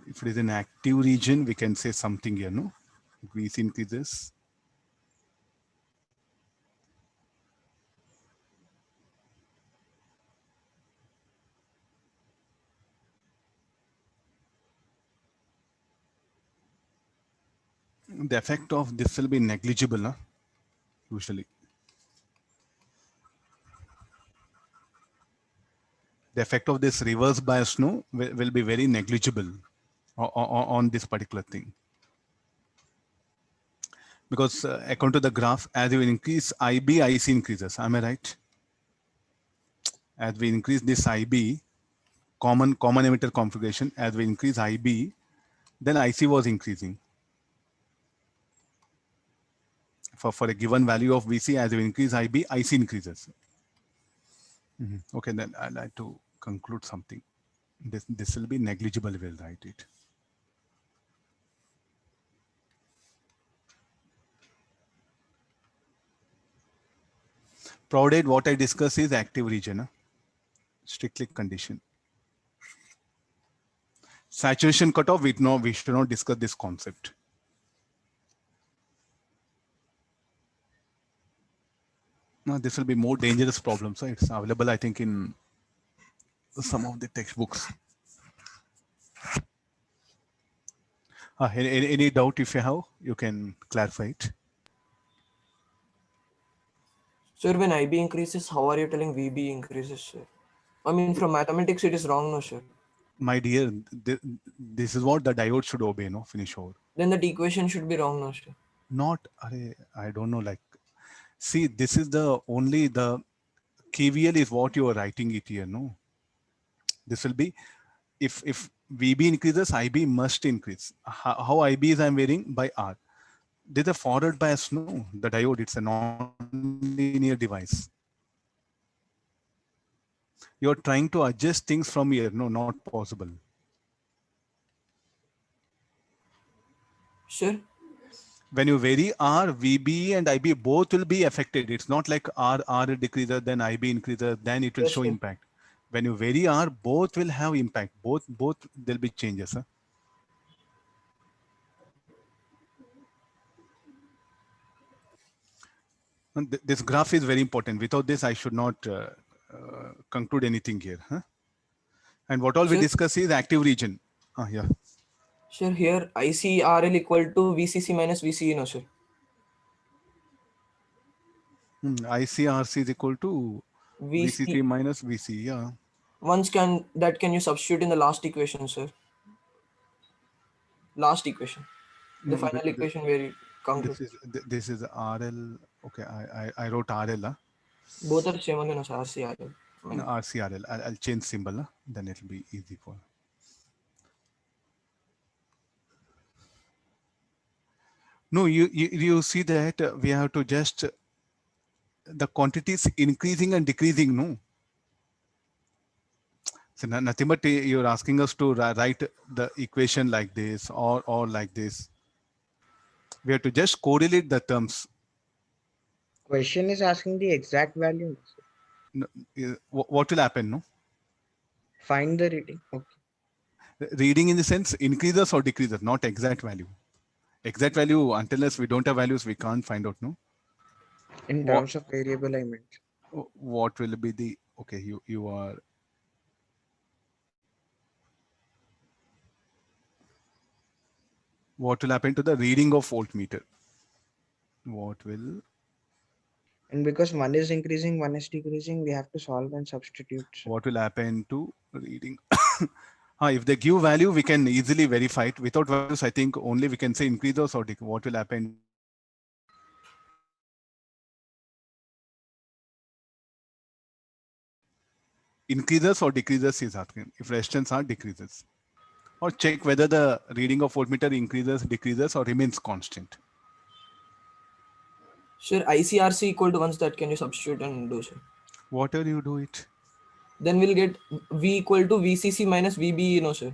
If it is an active region, we can say something here, no? VC increases. The effect of this will be negligible, huh? Usually. The effect of this reverse bias no will be very negligible on this particular thing. Because according to the graph, as you increase IB, IC increases. Am I right? As we increase this IB, common emitter configuration, as we increase IB, then IC was increasing. For a given value of VC, as we increase IB, IC increases. Okay, then I'd like to conclude something. This will be negligible, we'll write it. Provided what I discuss is active region, strictly condition. Saturation cutoff, we should not discuss this concept. Now this will be more dangerous problem. So it's available, I think, in some of the textbooks. Any doubt if you have, you can clarify it. Sir, when IB increases, how are you telling VB increases, sir? I mean, from mathematics, it is wrong, no, sir. My dear, this is what the diode should obey, no? Finish over. Then that equation should be wrong, no, sir. Not, I don't know, like, see, this is the only the KVL is what you are writing it here, no? This will be, if VB increases, IB must increase. How IB is I'm varying by R. There's a forward bias, no? The diode, it's a non-linear device. You're trying to adjust things from here. No, not possible. Sure. When you vary R, VB and IB both will be affected. It's not like R decreases, then IB increases, then it will Yes, show sir. impact. When you vary R, both will have impact. Both there'll be changes. Huh? And this graph is very important. Without this, I should not conclude anything here. Huh? And what all we Sir? discuss is active region. Yeah. Sir, here ICRL equal to VCC minus VCE, no, sir. ICRC is equal to VCC minus VC. Yeah. Can you substitute in the last equation, sir? Last equation. The No, final equation where you conclude. This is RL. Okay, I wrote RL. Huh? Both are same only, no, sir. RCRL. I mean, RCRL. I'll change symbol. Huh? Then it'll be easy for. No, you see that we have to just the quantities increasing and decreasing. No. So nothing but you're asking us to write the equation like this or like this. We have to just correlate the terms. Question is asking the exact value. No, what will happen? No. Find the reading. Okay. Reading in the sense increases or decreases, not exact value. Exact value, unless we don't have values, we can't find out. No. In terms of variable, I meant. What will be the okay? You are. What will happen to the reading of voltmeter? What will? And because one is increasing, one is decreasing, we have to solve and substitute. What will happen to reading? If they give value, we can easily verify it. Without values, I think only we can say increases or decreases. What will happen? Increases or decreases is asking. If resistance are decreases. Or check whether the reading of voltmeter increases, decreases, or remains constant. sure, ICRC equal to once that can you substitute and do, sir? Whatever you do it. Then we'll get V equal to VCC minus VBE, no, sir.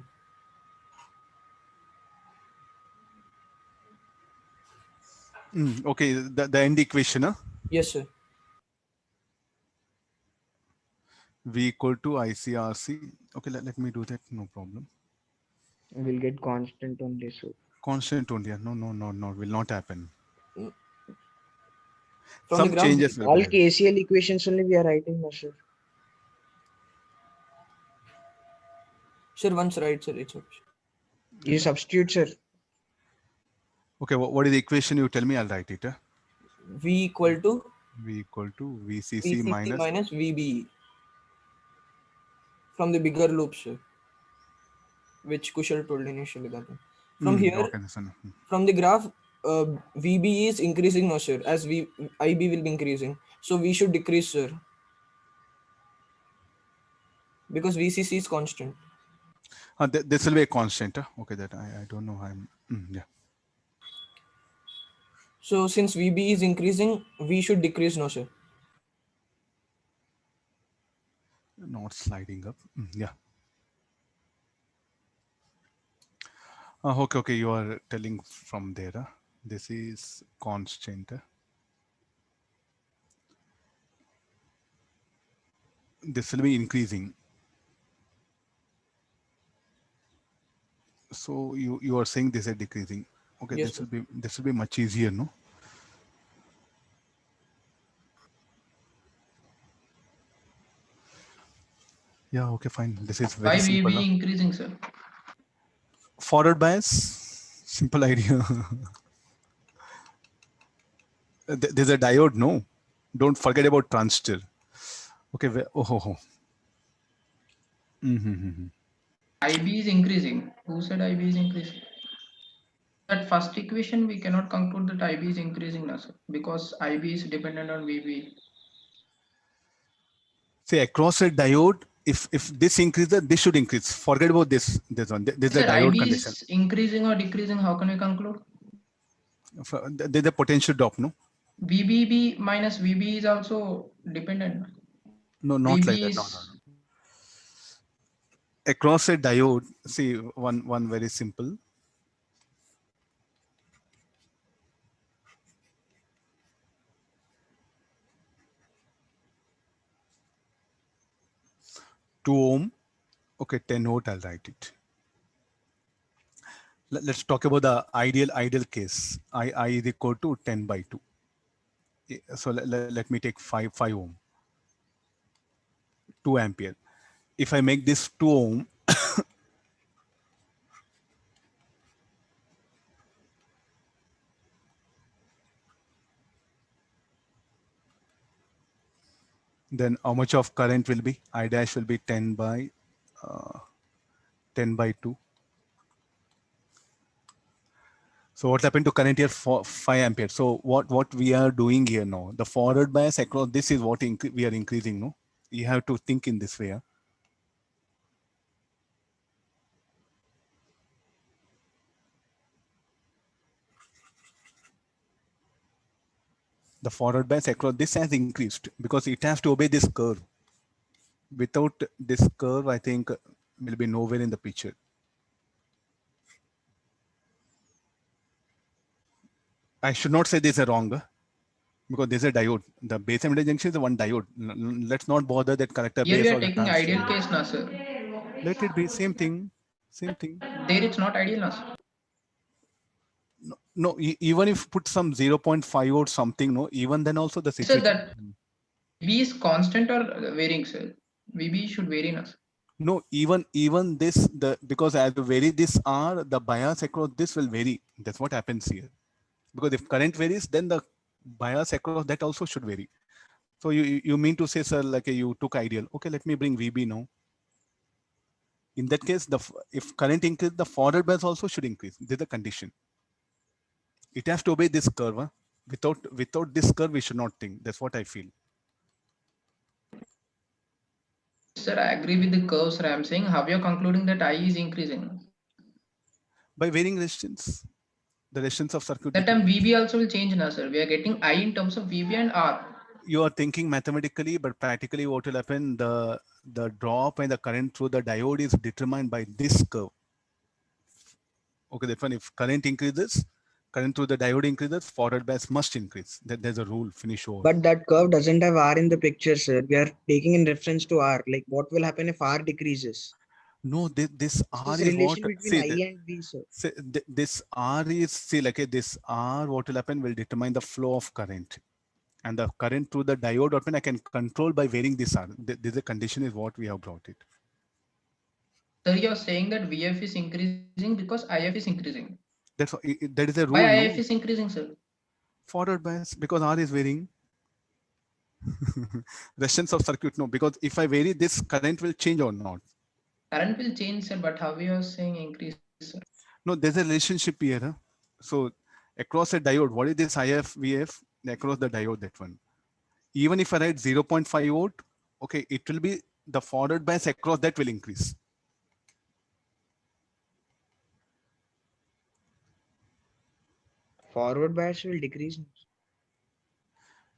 Okay, the end equation. Huh? Yes, sir. V equal to ICRC. Okay, let me do that. No problem. We'll get constant only. So Constant only. No, will not happen. From Some the graph, changes. all KCL equations only we are writing, no, sir. Sure, once right, sir. It's okay. You substitute, sir. Okay, what is the equation? You tell me, I'll write it. V equal to V equal to VCC VCC minus. minus VBE from the bigger loop, sir, which Kushal told initially. That one. From here, Okay, listen. from the graph, VBE is increasing now, sir, as IB will be increasing. So we should decrease, sir, because VCC is constant. This will be a constant. Okay, that I don't know. Yeah. So since VB is increasing, we should decrease now, sir. Not sliding up. Yeah. Okay. You are telling from there. This is constant. This will be increasing. So you are saying this is decreasing. Okay, Yes, sir. this will be much easier, no? Yeah. Okay, fine. This is very Why simple. VB increasing, sir? Forward bias. Simple idea. There's a diode, no? Don't forget about transistor. Okay. IB is increasing. Who said IB is increasing? That first equation, we cannot conclude that IB is increasing now, sir, because IB is dependent on VB. Say across a diode, if this increases, this should increase. Forget about this one. This is a Sir, diode IB condition. is increasing or decreasing? How can we conclude? There's a potential drop, no? VBB minus VB is also dependent. No, not VB like that. No. is Across a diode, see one very simple. Two ohm. Okay, 10 volt. I'll write it. Let's talk about the ideal case. I is equal to 10/2. So let me take 5 ohm, 2 ampere. If I make this 2 ohm, then how much of current will be? I dash will be 10/2. So what happened to current here? 5 ampere. So what we are doing here now, the forward bias across this is what we are increasing. No, you have to think in this way. The forward bias across this has increased because it has to obey this curve. Without this curve, I think will be nowhere in the picture. I should not say this is wrong because this is a diode. The base emitter junction is the one diode. Let's not bother that collector here base we or are the taking transistor. ideal case now, sir. Let it be same thing. Same thing. There it's not ideal now, sir. No, even if put some 0.5 or something, no, even then also the Sir, situation. that V is constant or varying, sir? VB should vary now, sir. No, even this because as you vary this R, the bias across this will vary. That's what happens here. Because if current varies, then the bias across that also should vary. So you mean to say, sir, like you took ideal. Okay, let me bring VB now. In that case, if current increases, the forward bias also should increase. This is the condition. It has to obey this curve. Huh? Without this curve, we should not think. That's what I feel. Sir, I agree with the curves, sir. I'm saying how you're concluding that I is increasing. By varying resistance, the resistance of circuit. That time VB also will change now, sir. We are getting I in terms of VB and R. You are thinking mathematically, but practically what will happen, the drop and the current through the diode is determined by this curve. Okay, that one, if current increases, current through the diode increases, forward bias must increase. There's a rule, finish over. But that curve doesn't have R in the picture, sir. We are taking in reference to R. Like what will happen if R decreases? No, this R This is what, relation between see, I and V, sir. this R is, see, like this R, what will happen will determine the flow of current. And the current through the diode open I can control by varying this R. This condition is what we have brought it. Sir, you're saying that VF is increasing because IF is increasing. That's that is a Why rule. IF No? is increasing, sir? Forward bias because R is varying. Resistance of circuit, no, because if I vary this, current will change or not. Current will change, sir, but how you are saying increase, sir? No, there's a relationship here. Huh? So across a diode, what is this IF, VF? Across the diode, that one. Even if I write 0.5 volt, okay, it will be the forward bias across that will increase. Forward bias will decrease.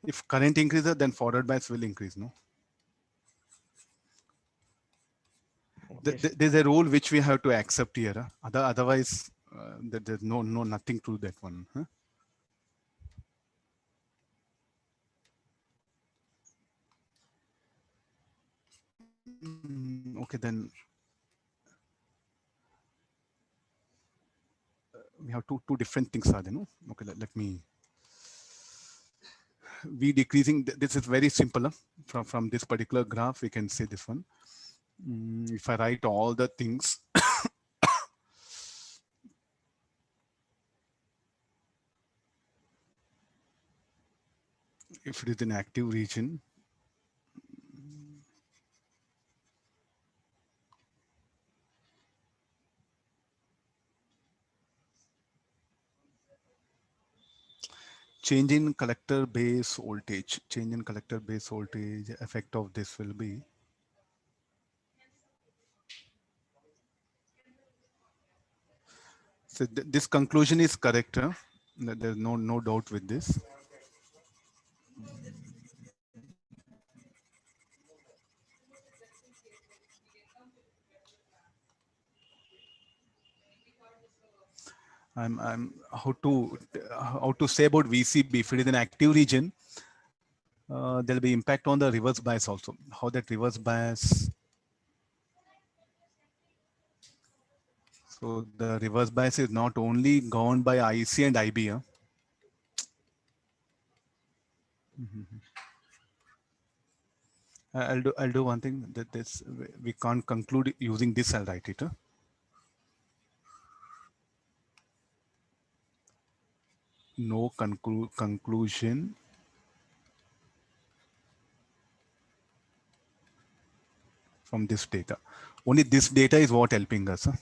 If current increases, then forward bias will increase, no? Okay, sir. There's a rule which we have to accept here. Huh? Otherwise, there's nothing to that one. Huh? Okay, then we have two different things are there, no? Okay, let me. V decreasing. This is very simple. Huh? From this particular graph, we can say this one. If I write all the things, if it is an active region, change in collector base voltage, effect of this will be. So this conclusion is correct. Huh? There's no doubt with this. I'm how to say about VCB. If it is an active region, there'll be impact on the reverse bias also. How that reverse bias. So the reverse bias is not only governed by IC and IB. Huh? I'll do one thing that this we can't conclude using this. I'll write it. Huh? No conclusion from this data. Only this data is what helping us. Huh?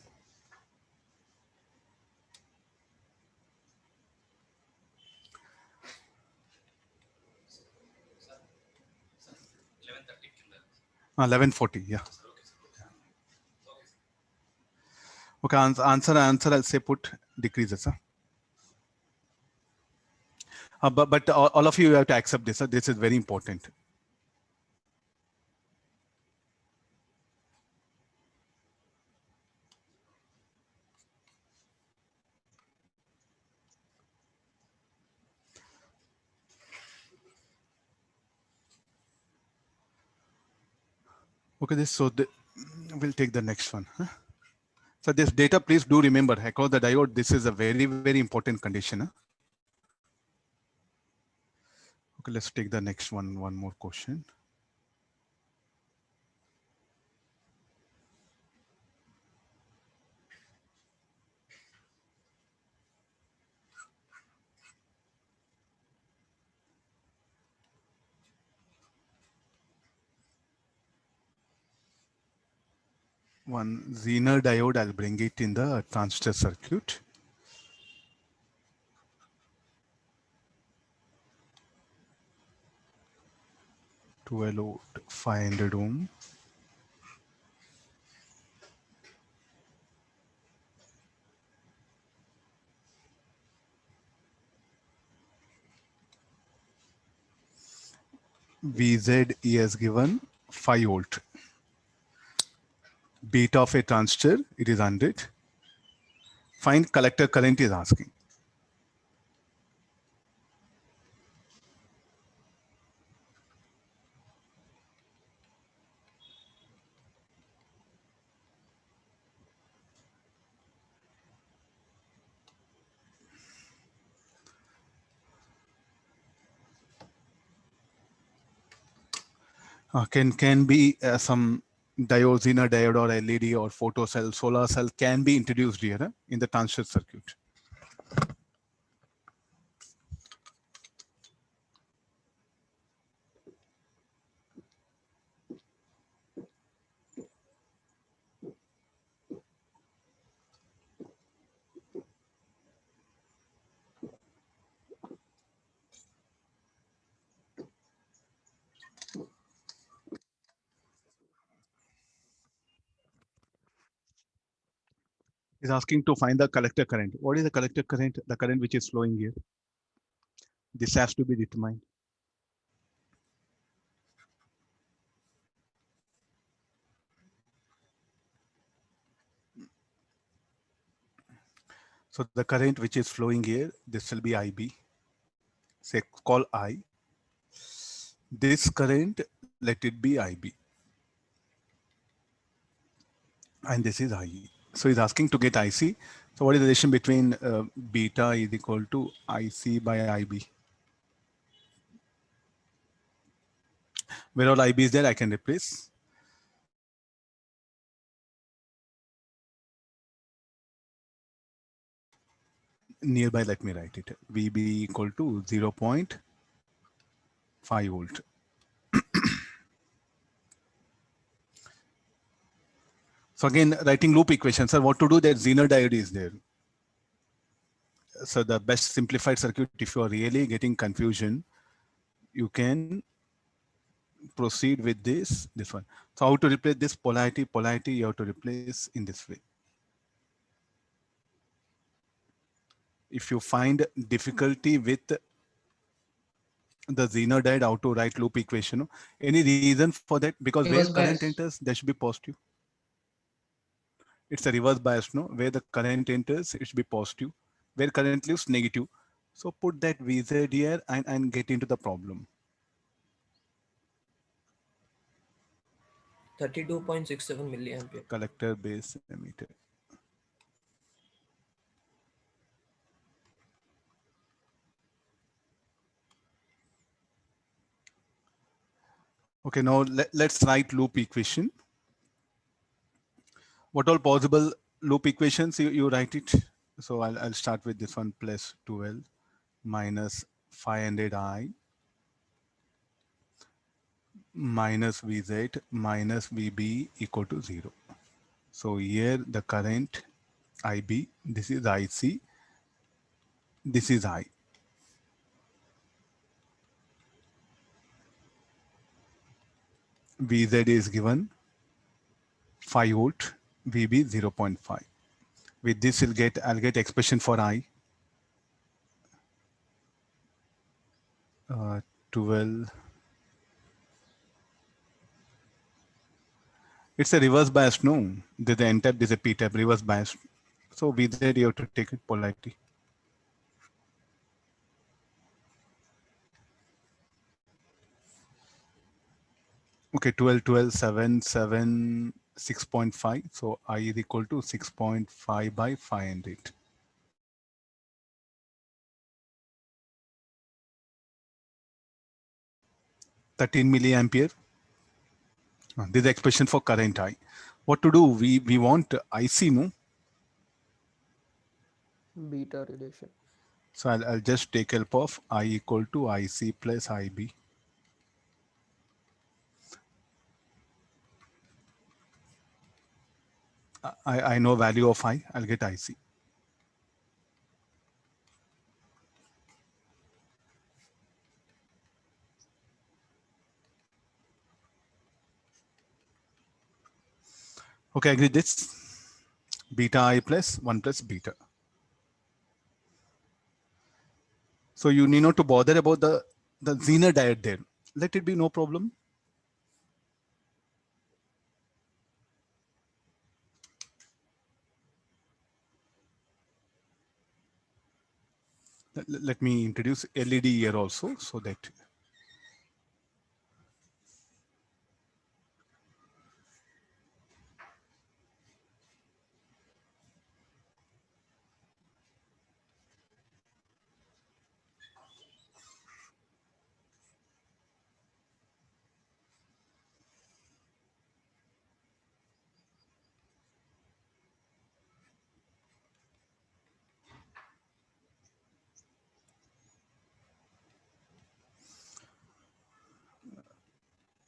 Ah, 1140, yeah. Okay, answer, I'll say put decreases. Huh? But all of you have to accept this. Huh? This is very important. Okay, we'll take the next one. Huh? So this data, please do remember, across the diode, this is a very, very important condition. Huh? Okay, let's take the next one more question. One Zener diode, I'll bring it in the transistor circuit. To a load 500 ohm. VZ is given 5 volt. Beta of a transistor, it is 100. Find collector current is asking. Can be some diodes in a diode or LED or photocell, solar cell can be introduced here in the transistor circuit. is asking to find the collector current. What is the collector current? The current which is flowing here. This has to be determined. So the current which is flowing here, this will be IB. Say call I. This current, let it be IB. And this is IE. So he's asking to get IC. So what is the relation between beta is equal to IC by IB? Where all IB is there, I can replace. Nearby, let me write it. VB equal to 0.5 volt. So again, writing loop equations. So what to do? That Zener diode is there. So the best simplified circuit, if you are really getting confusion, you can proceed with this one. So how to replace this polarity? Polarity you have to replace in this way. If you find difficulty with the Zener diode, how to write loop equation, any reason for that? Because where Reverse current bias. enters, there should be positive. It's a reverse bias, no? Where the current enters, it should be positive. Where current leaves, negative. So put that VZ here and get into the problem. 32.67 milliampere. Collector base emitter. Okay, now let's write loop equation. What all possible loop equations you write it? So I'll start with this one, plus 12 minus 500I minus VZ minus VB equal to 0. So here the current IB, this is IC, this is I. VZ is given 5 volt, VB 0.5. With this I'll get expression for I. 12. It's a reverse bias, no? There's the N-type, there's a P-type, reverse bias. So VZ you have to take it polarity. Okay, 12, 12, 7, 7, 6.5. So I is equal to 6.5 by 500. $13 milliampere. This is the expression for current I. What to do? We want IC, no? Beta relation. So I'll just take help of I equal to IC plus IB. I know value of I, I'll get IC. Okay, agree this. Beta I plus 1 plus beta. So you need not to bother about the Zener diode there. Let it be, no problem. Let me introduce LED here also, so that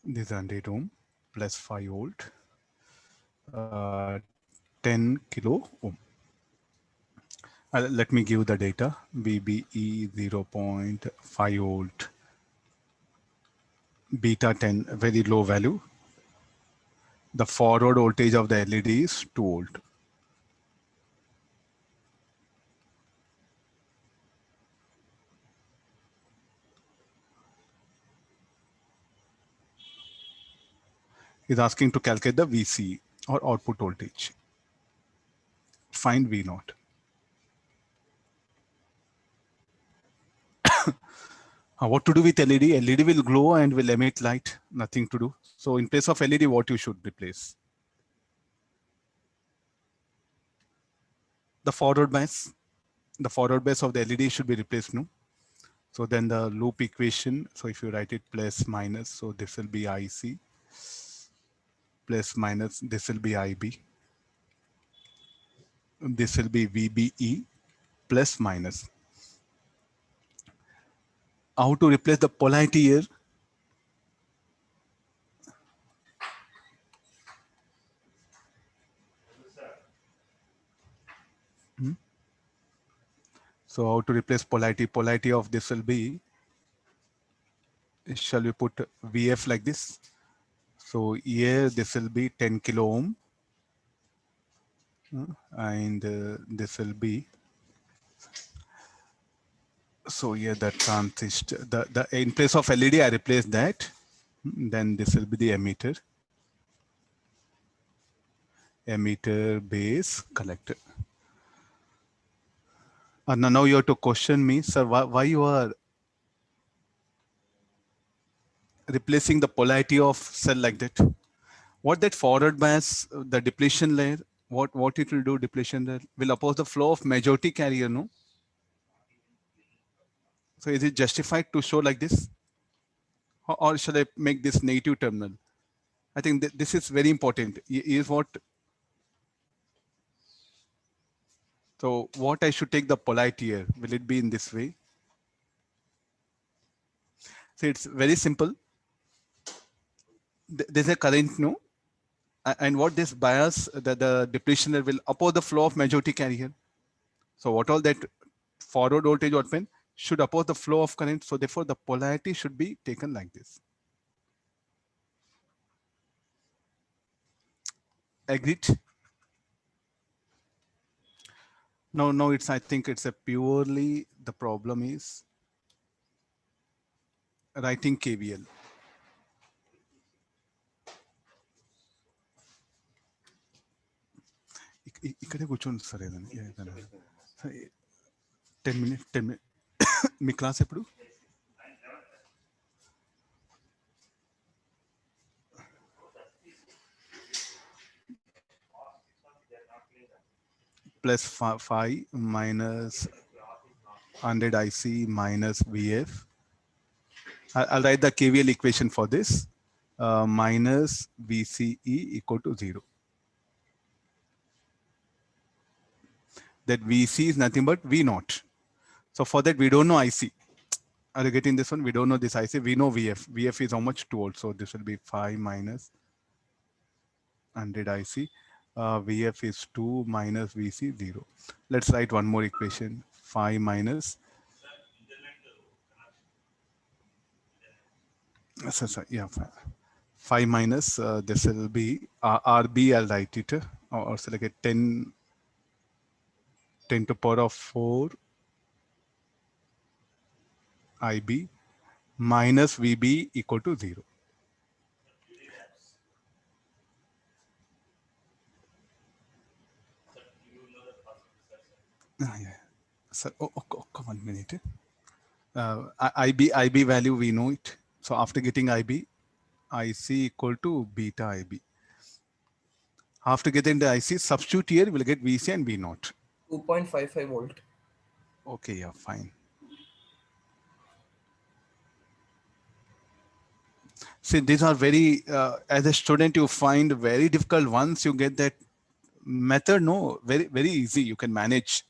this is 100 ohm plus 5 volt, 10 kilo ohm. Let me give the data. VBE 0.5 volt, beta 10, very low value. The forward voltage of the LED is 2 volt. is asking to calculate the VC or output voltage. Find V naught. What to do with LED? LED will glow and will emit light. Nothing to do. So in place of LED, what you should replace? The forward bias. The forward bias of the LED should be replaced, no? So then the loop equation. So if you write it plus minus, so this will be IC plus minus, this will be IB. This will be VBE plus minus. How to replace the polarity here? So how to replace polarity? Polarity of this will be, shall we put VF like this? So here this will be 10 kilo ohm. And this will be, so here the transistor, the in place of LED, I replace that. Then this will be the emitter. Emitter, base, collector. Now you have to question me, sir, why you are replacing the polarity of cell like that? What that forward bias, the depletion layer, what it will do, depletion layer, will oppose the flow of majority carrier, no? So is it justified to show like this? Or shall I make this negative terminal? I think this is very important. Is what, so what I should take the polarity here? Will it be in this way? So it's very simple. There's a current, no? And what this bias, the depletion layer will oppose the flow of majority carrier. So what all that forward voltage output should oppose the flow of current. So therefore the polarity should be taken like this. Agreed? No, it's, I think it's a purely, the problem is writing KVL. ఇక్కడే కూర్చోండి sir ఏదైనా 10 minutes మీ class ఎప్పుడు plus 5 minus 100 IC minus VF. I'll write the KVL equation for this. Minus VCE equal to 0. That VC is nothing but V naught. So for that, we don't know IC. Are you getting this one? We don't know this IC. We know VF. VF is how much? 2 volt. So this will be 5 minus 100 IC. VF is 2 minus VC 0. Let's write one more equation. 5 minus. Yeah, 5 minus. This will be RB. I'll write it. Or select 10 to power of 4 IB minus VB equal to 0. Yeah. Sir, okay, 1 minute. IB value, we know it. So after getting IB, IC equal to beta IB. After getting the IC, substitute here, we'll get VC and V naught. 2.55 volt. Okay, yeah, fine. See, these are very, as a student, you find very difficult. Once you get that method, no, very easy. You can manage.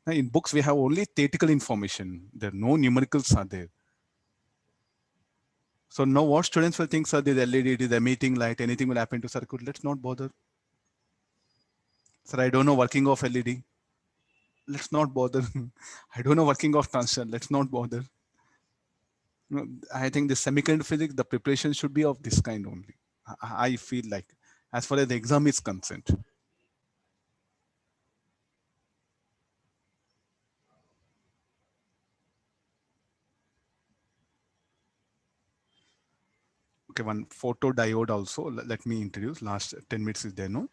In books, we have only theoretical information. There are no numericals are there. So now what students will think, sir, the LED, it is emitting light, anything will happen to circuit. Let's not bother. Sir, I don't know working of LED. Let's not bother. I don't know working of transistor. Let's not bother. I think the semiconductor physics, the preparation should be of this kind only. I feel like, as far as the exam is concerned. Okay, one photodiode also. Let me introduce. Last 10 minutes is there, no?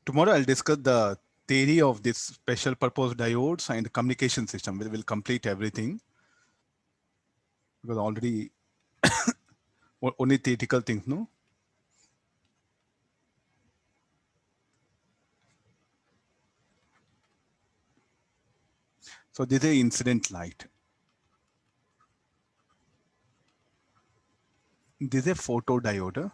Tomorrow I'll discuss the theory of this special purpose diodes and communication system. We will complete everything because already only theoretical things, no? So this is incident light. This is a photodiode.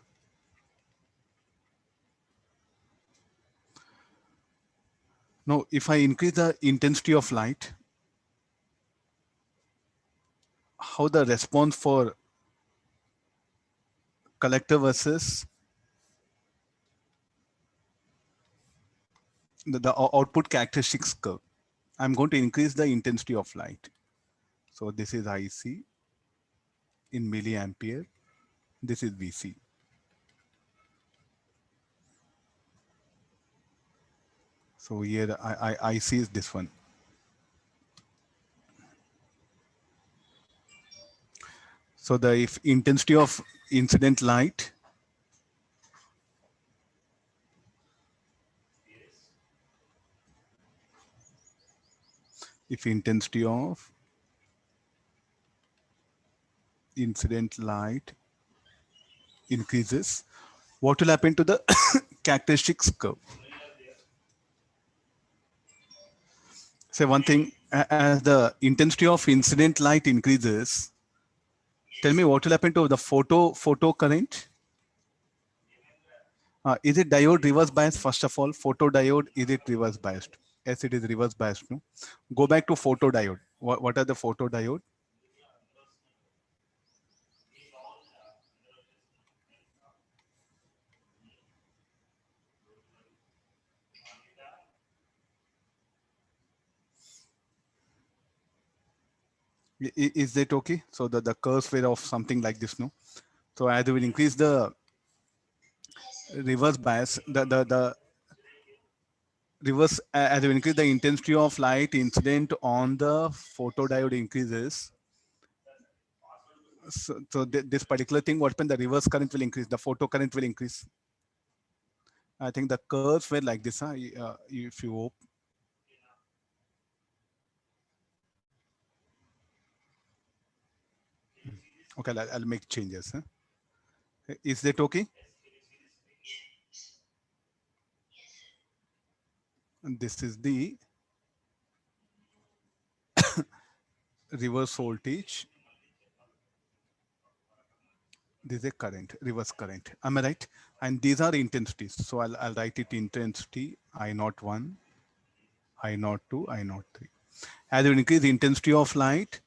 Now, if I increase the intensity of light, how the response for collector versus the output characteristics curve. I'm going to increase the intensity of light. So this is IC in milliampere. This is VC. So here IC is this one. So the if intensity of incident light if intensity of incident light increases, what will happen to the characteristics curve? Say one thing, as the intensity of incident light increases, tell me what will happen to the photo current? Is it diode reverse bias? First of all, photodiode, is it reverse biased? Yes, it is reverse biased. No? Go back to photodiode. What are the photodiode? Is that okay? So the curves were of something like this, no? So as we will increase the reverse bias, the reverse, as we increase the intensity of light incident on the photodiode increases. So this particular thing, what happened, the reverse current will increase, the photo current will increase. I think the curves were like this, huh? If you hope. Okay, I'll make changes. Huh? Is that okay? And this is the reverse voltage. This is a current, reverse current. Am I right? And these are intensities. So I'll write it intensity I01, I02, I03. As you increase the intensity of light,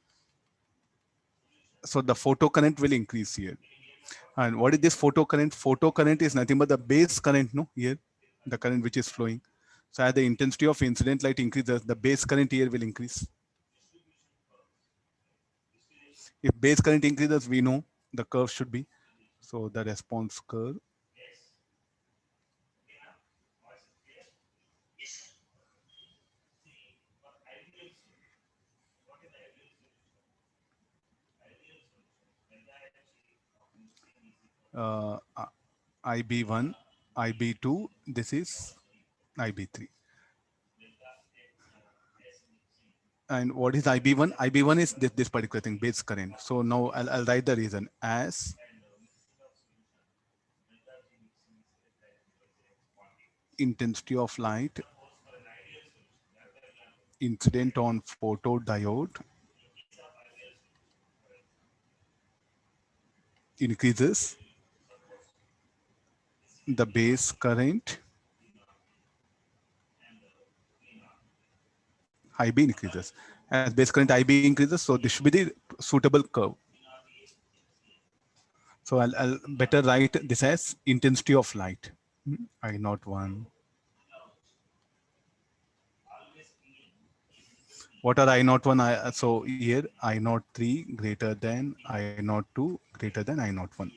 so the photo current will increase here. And what is this photo current? Photo current is nothing but the base current, no? Here, the current which is flowing. So as the intensity of incident light increases, the base current here will increase. If base current increases, we know the curve should be. So the response curve. IB1, IB2, this is IB3. And what is IB1? IB1 is this particular thing, base current. So now I'll write the reason as intensity of light incident on photodiode increases, the base current IB increases. As base current IB increases, so this should be the suitable curve. So I'll better write this as intensity of light. I naught 1. What are I naught 1? So here I naught 3 greater than I naught 2 greater than I naught 1.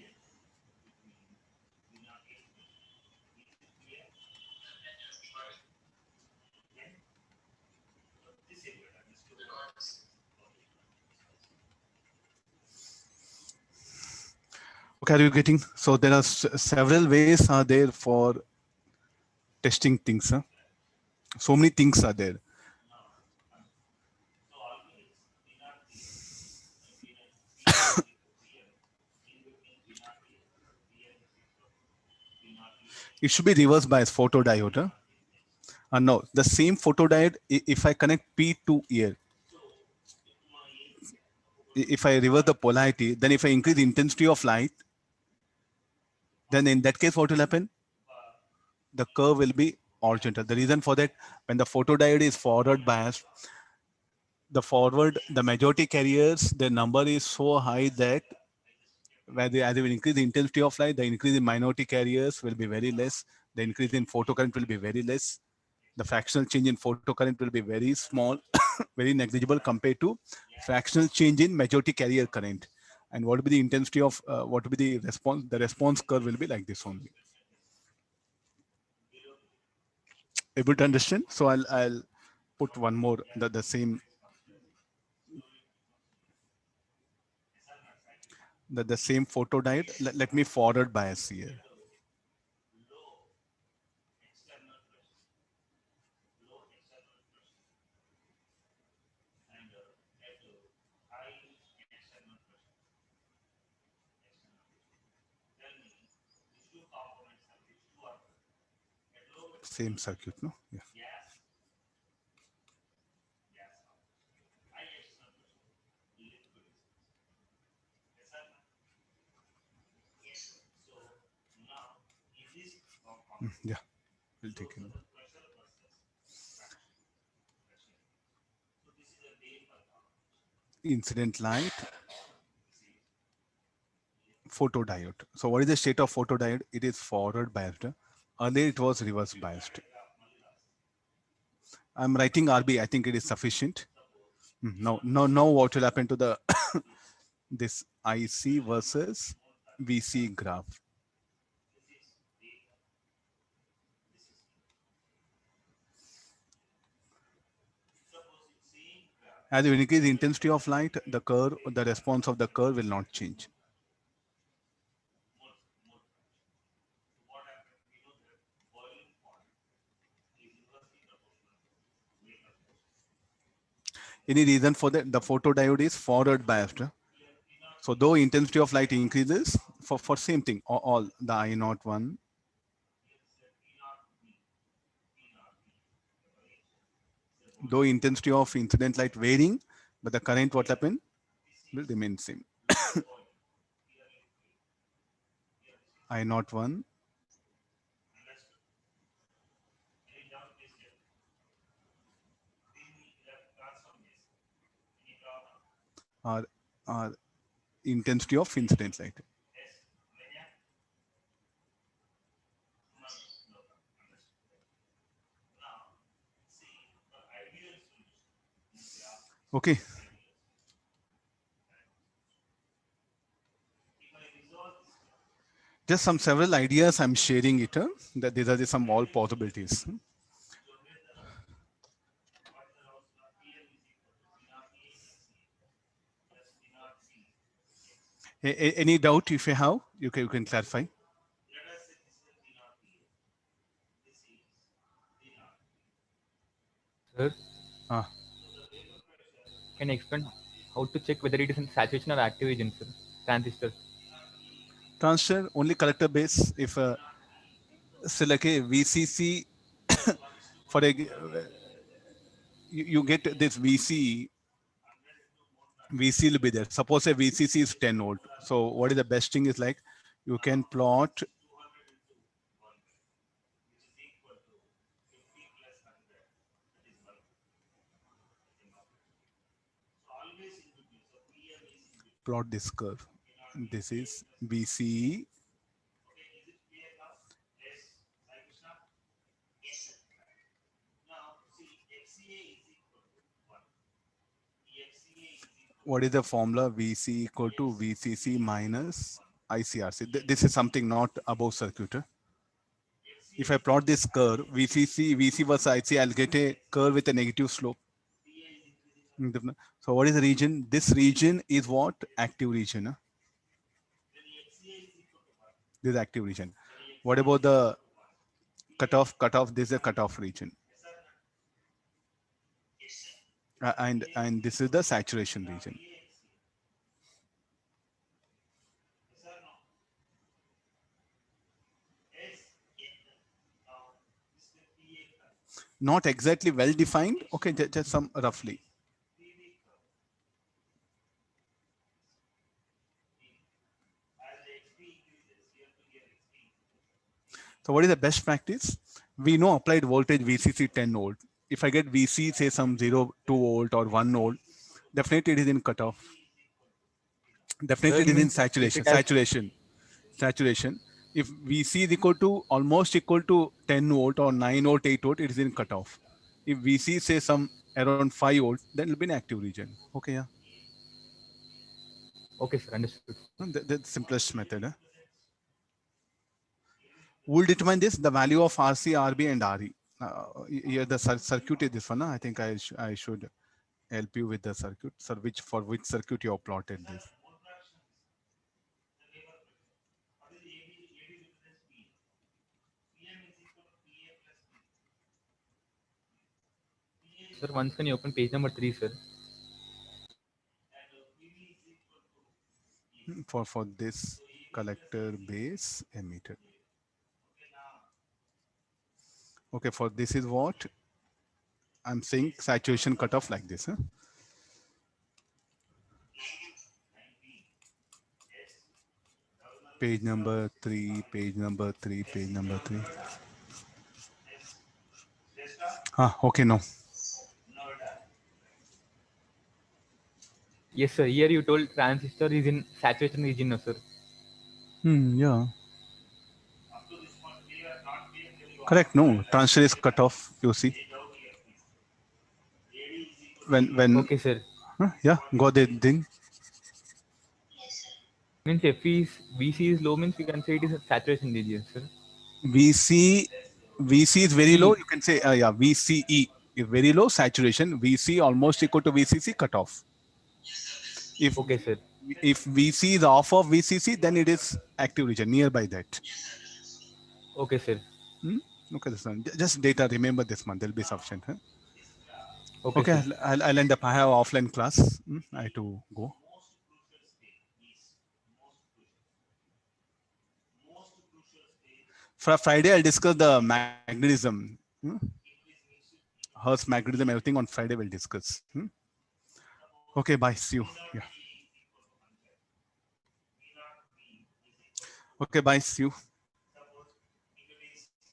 Okay, are you getting? So there are several ways are there for testing things. Huh? So many things are there. It should be reverse bias photodiode. Huh? No, the same photodiode, if I connect P to here, if I reverse the polarity, then if I increase the intensity of light, then in that case, what will happen? The curve will be horizontal. The reason for that, when the photodiode is forward biased, the majority carriers, their number is so high that as they will increase the intensity of light, the increase in minority carriers will be very less. The increase in photocurrent will be very less. The fractional change in photocurrent will be very small, very negligible compared to fractional change in majority carrier current. And what will be the intensity of, what will be the response? The response curve will be like this only. Able to understand? So I'll put one more, the same, the same photodiode. Let me forward bias here. Same circuit, no? Yeah. Yeah, we'll take it. Incident light, photodiode. So what is the state of photodiode? It is forward biased. Earlier it was reverse biased. I'm writing RB. I think it is sufficient. Now what will happen to the this IC versus VC graph? As you increase the intensity of light, the response of the curve will not change. Any reason for that? The photodiode is forward biased. So though intensity of light increases for same thing, all the I naught 1, though intensity of incident light varying, but the current what happen will remain same. I naught 1 are, are intensity of incident light. Okay. Just some several ideas I'm sharing it, that these are some all possibilities. Any doubt if you have, you can clarify. Sir, Ah, can you explain how to check whether it is in saturation or active agent, sir? Transistor. transistor only collector base. If say like a VCC for a you get this VC will be there. Suppose a VCC is 10 volt. So what is the best thing is like you can plot this curve. This is VCE. What is the formula? VC equal to VCC minus ICRC. This is something not above circuit. If I plot this curve, VC versus IC, I'll get a curve with a negative slope. So what is the region? This region is what? Active region. This is active region. What about the cutoff? Cutoff, this is a cutoff region. And this is the saturation region. Not exactly well defined. Okay, just some roughly. So what is the best practice? We know applied voltage VCC 10 volt. If I get VC, say some 0, 2 volt or 1 volt, definitely it is in cutoff. Definitely it is in saturation. Saturation. If VC is equal to almost equal to 10 volt or 9 volt, 8 volt, it is in cutoff. If VC say some around 5 volt, then it will be in active region. Okay, yeah. Okay, sir, understood. That's the simplest method. We'll determine this, the value of RC, RB, and RE. Here the circuit is this one. I think I should help you with the circuit. So for which circuit you have plotted this. Sir, once can you open page number 3, sir? For this collector base emitter. Okay, for this is what I'm saying, saturation cutoff like this. Huh? Page number 3, page number 3, page number 3. Okay, no. Yes, sir. Here you told transistor is in saturation region, no, sir. Yeah. Correct. No, transistor is cut off. You see. When. Okay, sir. Yeah. Go then. Means if VC is low, means we can say it is a saturation region, sir. VC is very low. You can say yeah. VCE is very low saturation. VC almost equal to VCC cutoff. If okay, sir. If VC is off of VCC, then it is active region nearby that. Okay, sir. Okay, this one. Just data. Remember this one. There'll be sufficient. Huh? Okay. I'll end up. I have offline class. I have to go. For Friday, I'll discuss the magnetism. Hertz magnetism, everything on Friday we'll discuss. Okay, bye. See you. Yeah. Okay, bye. See you.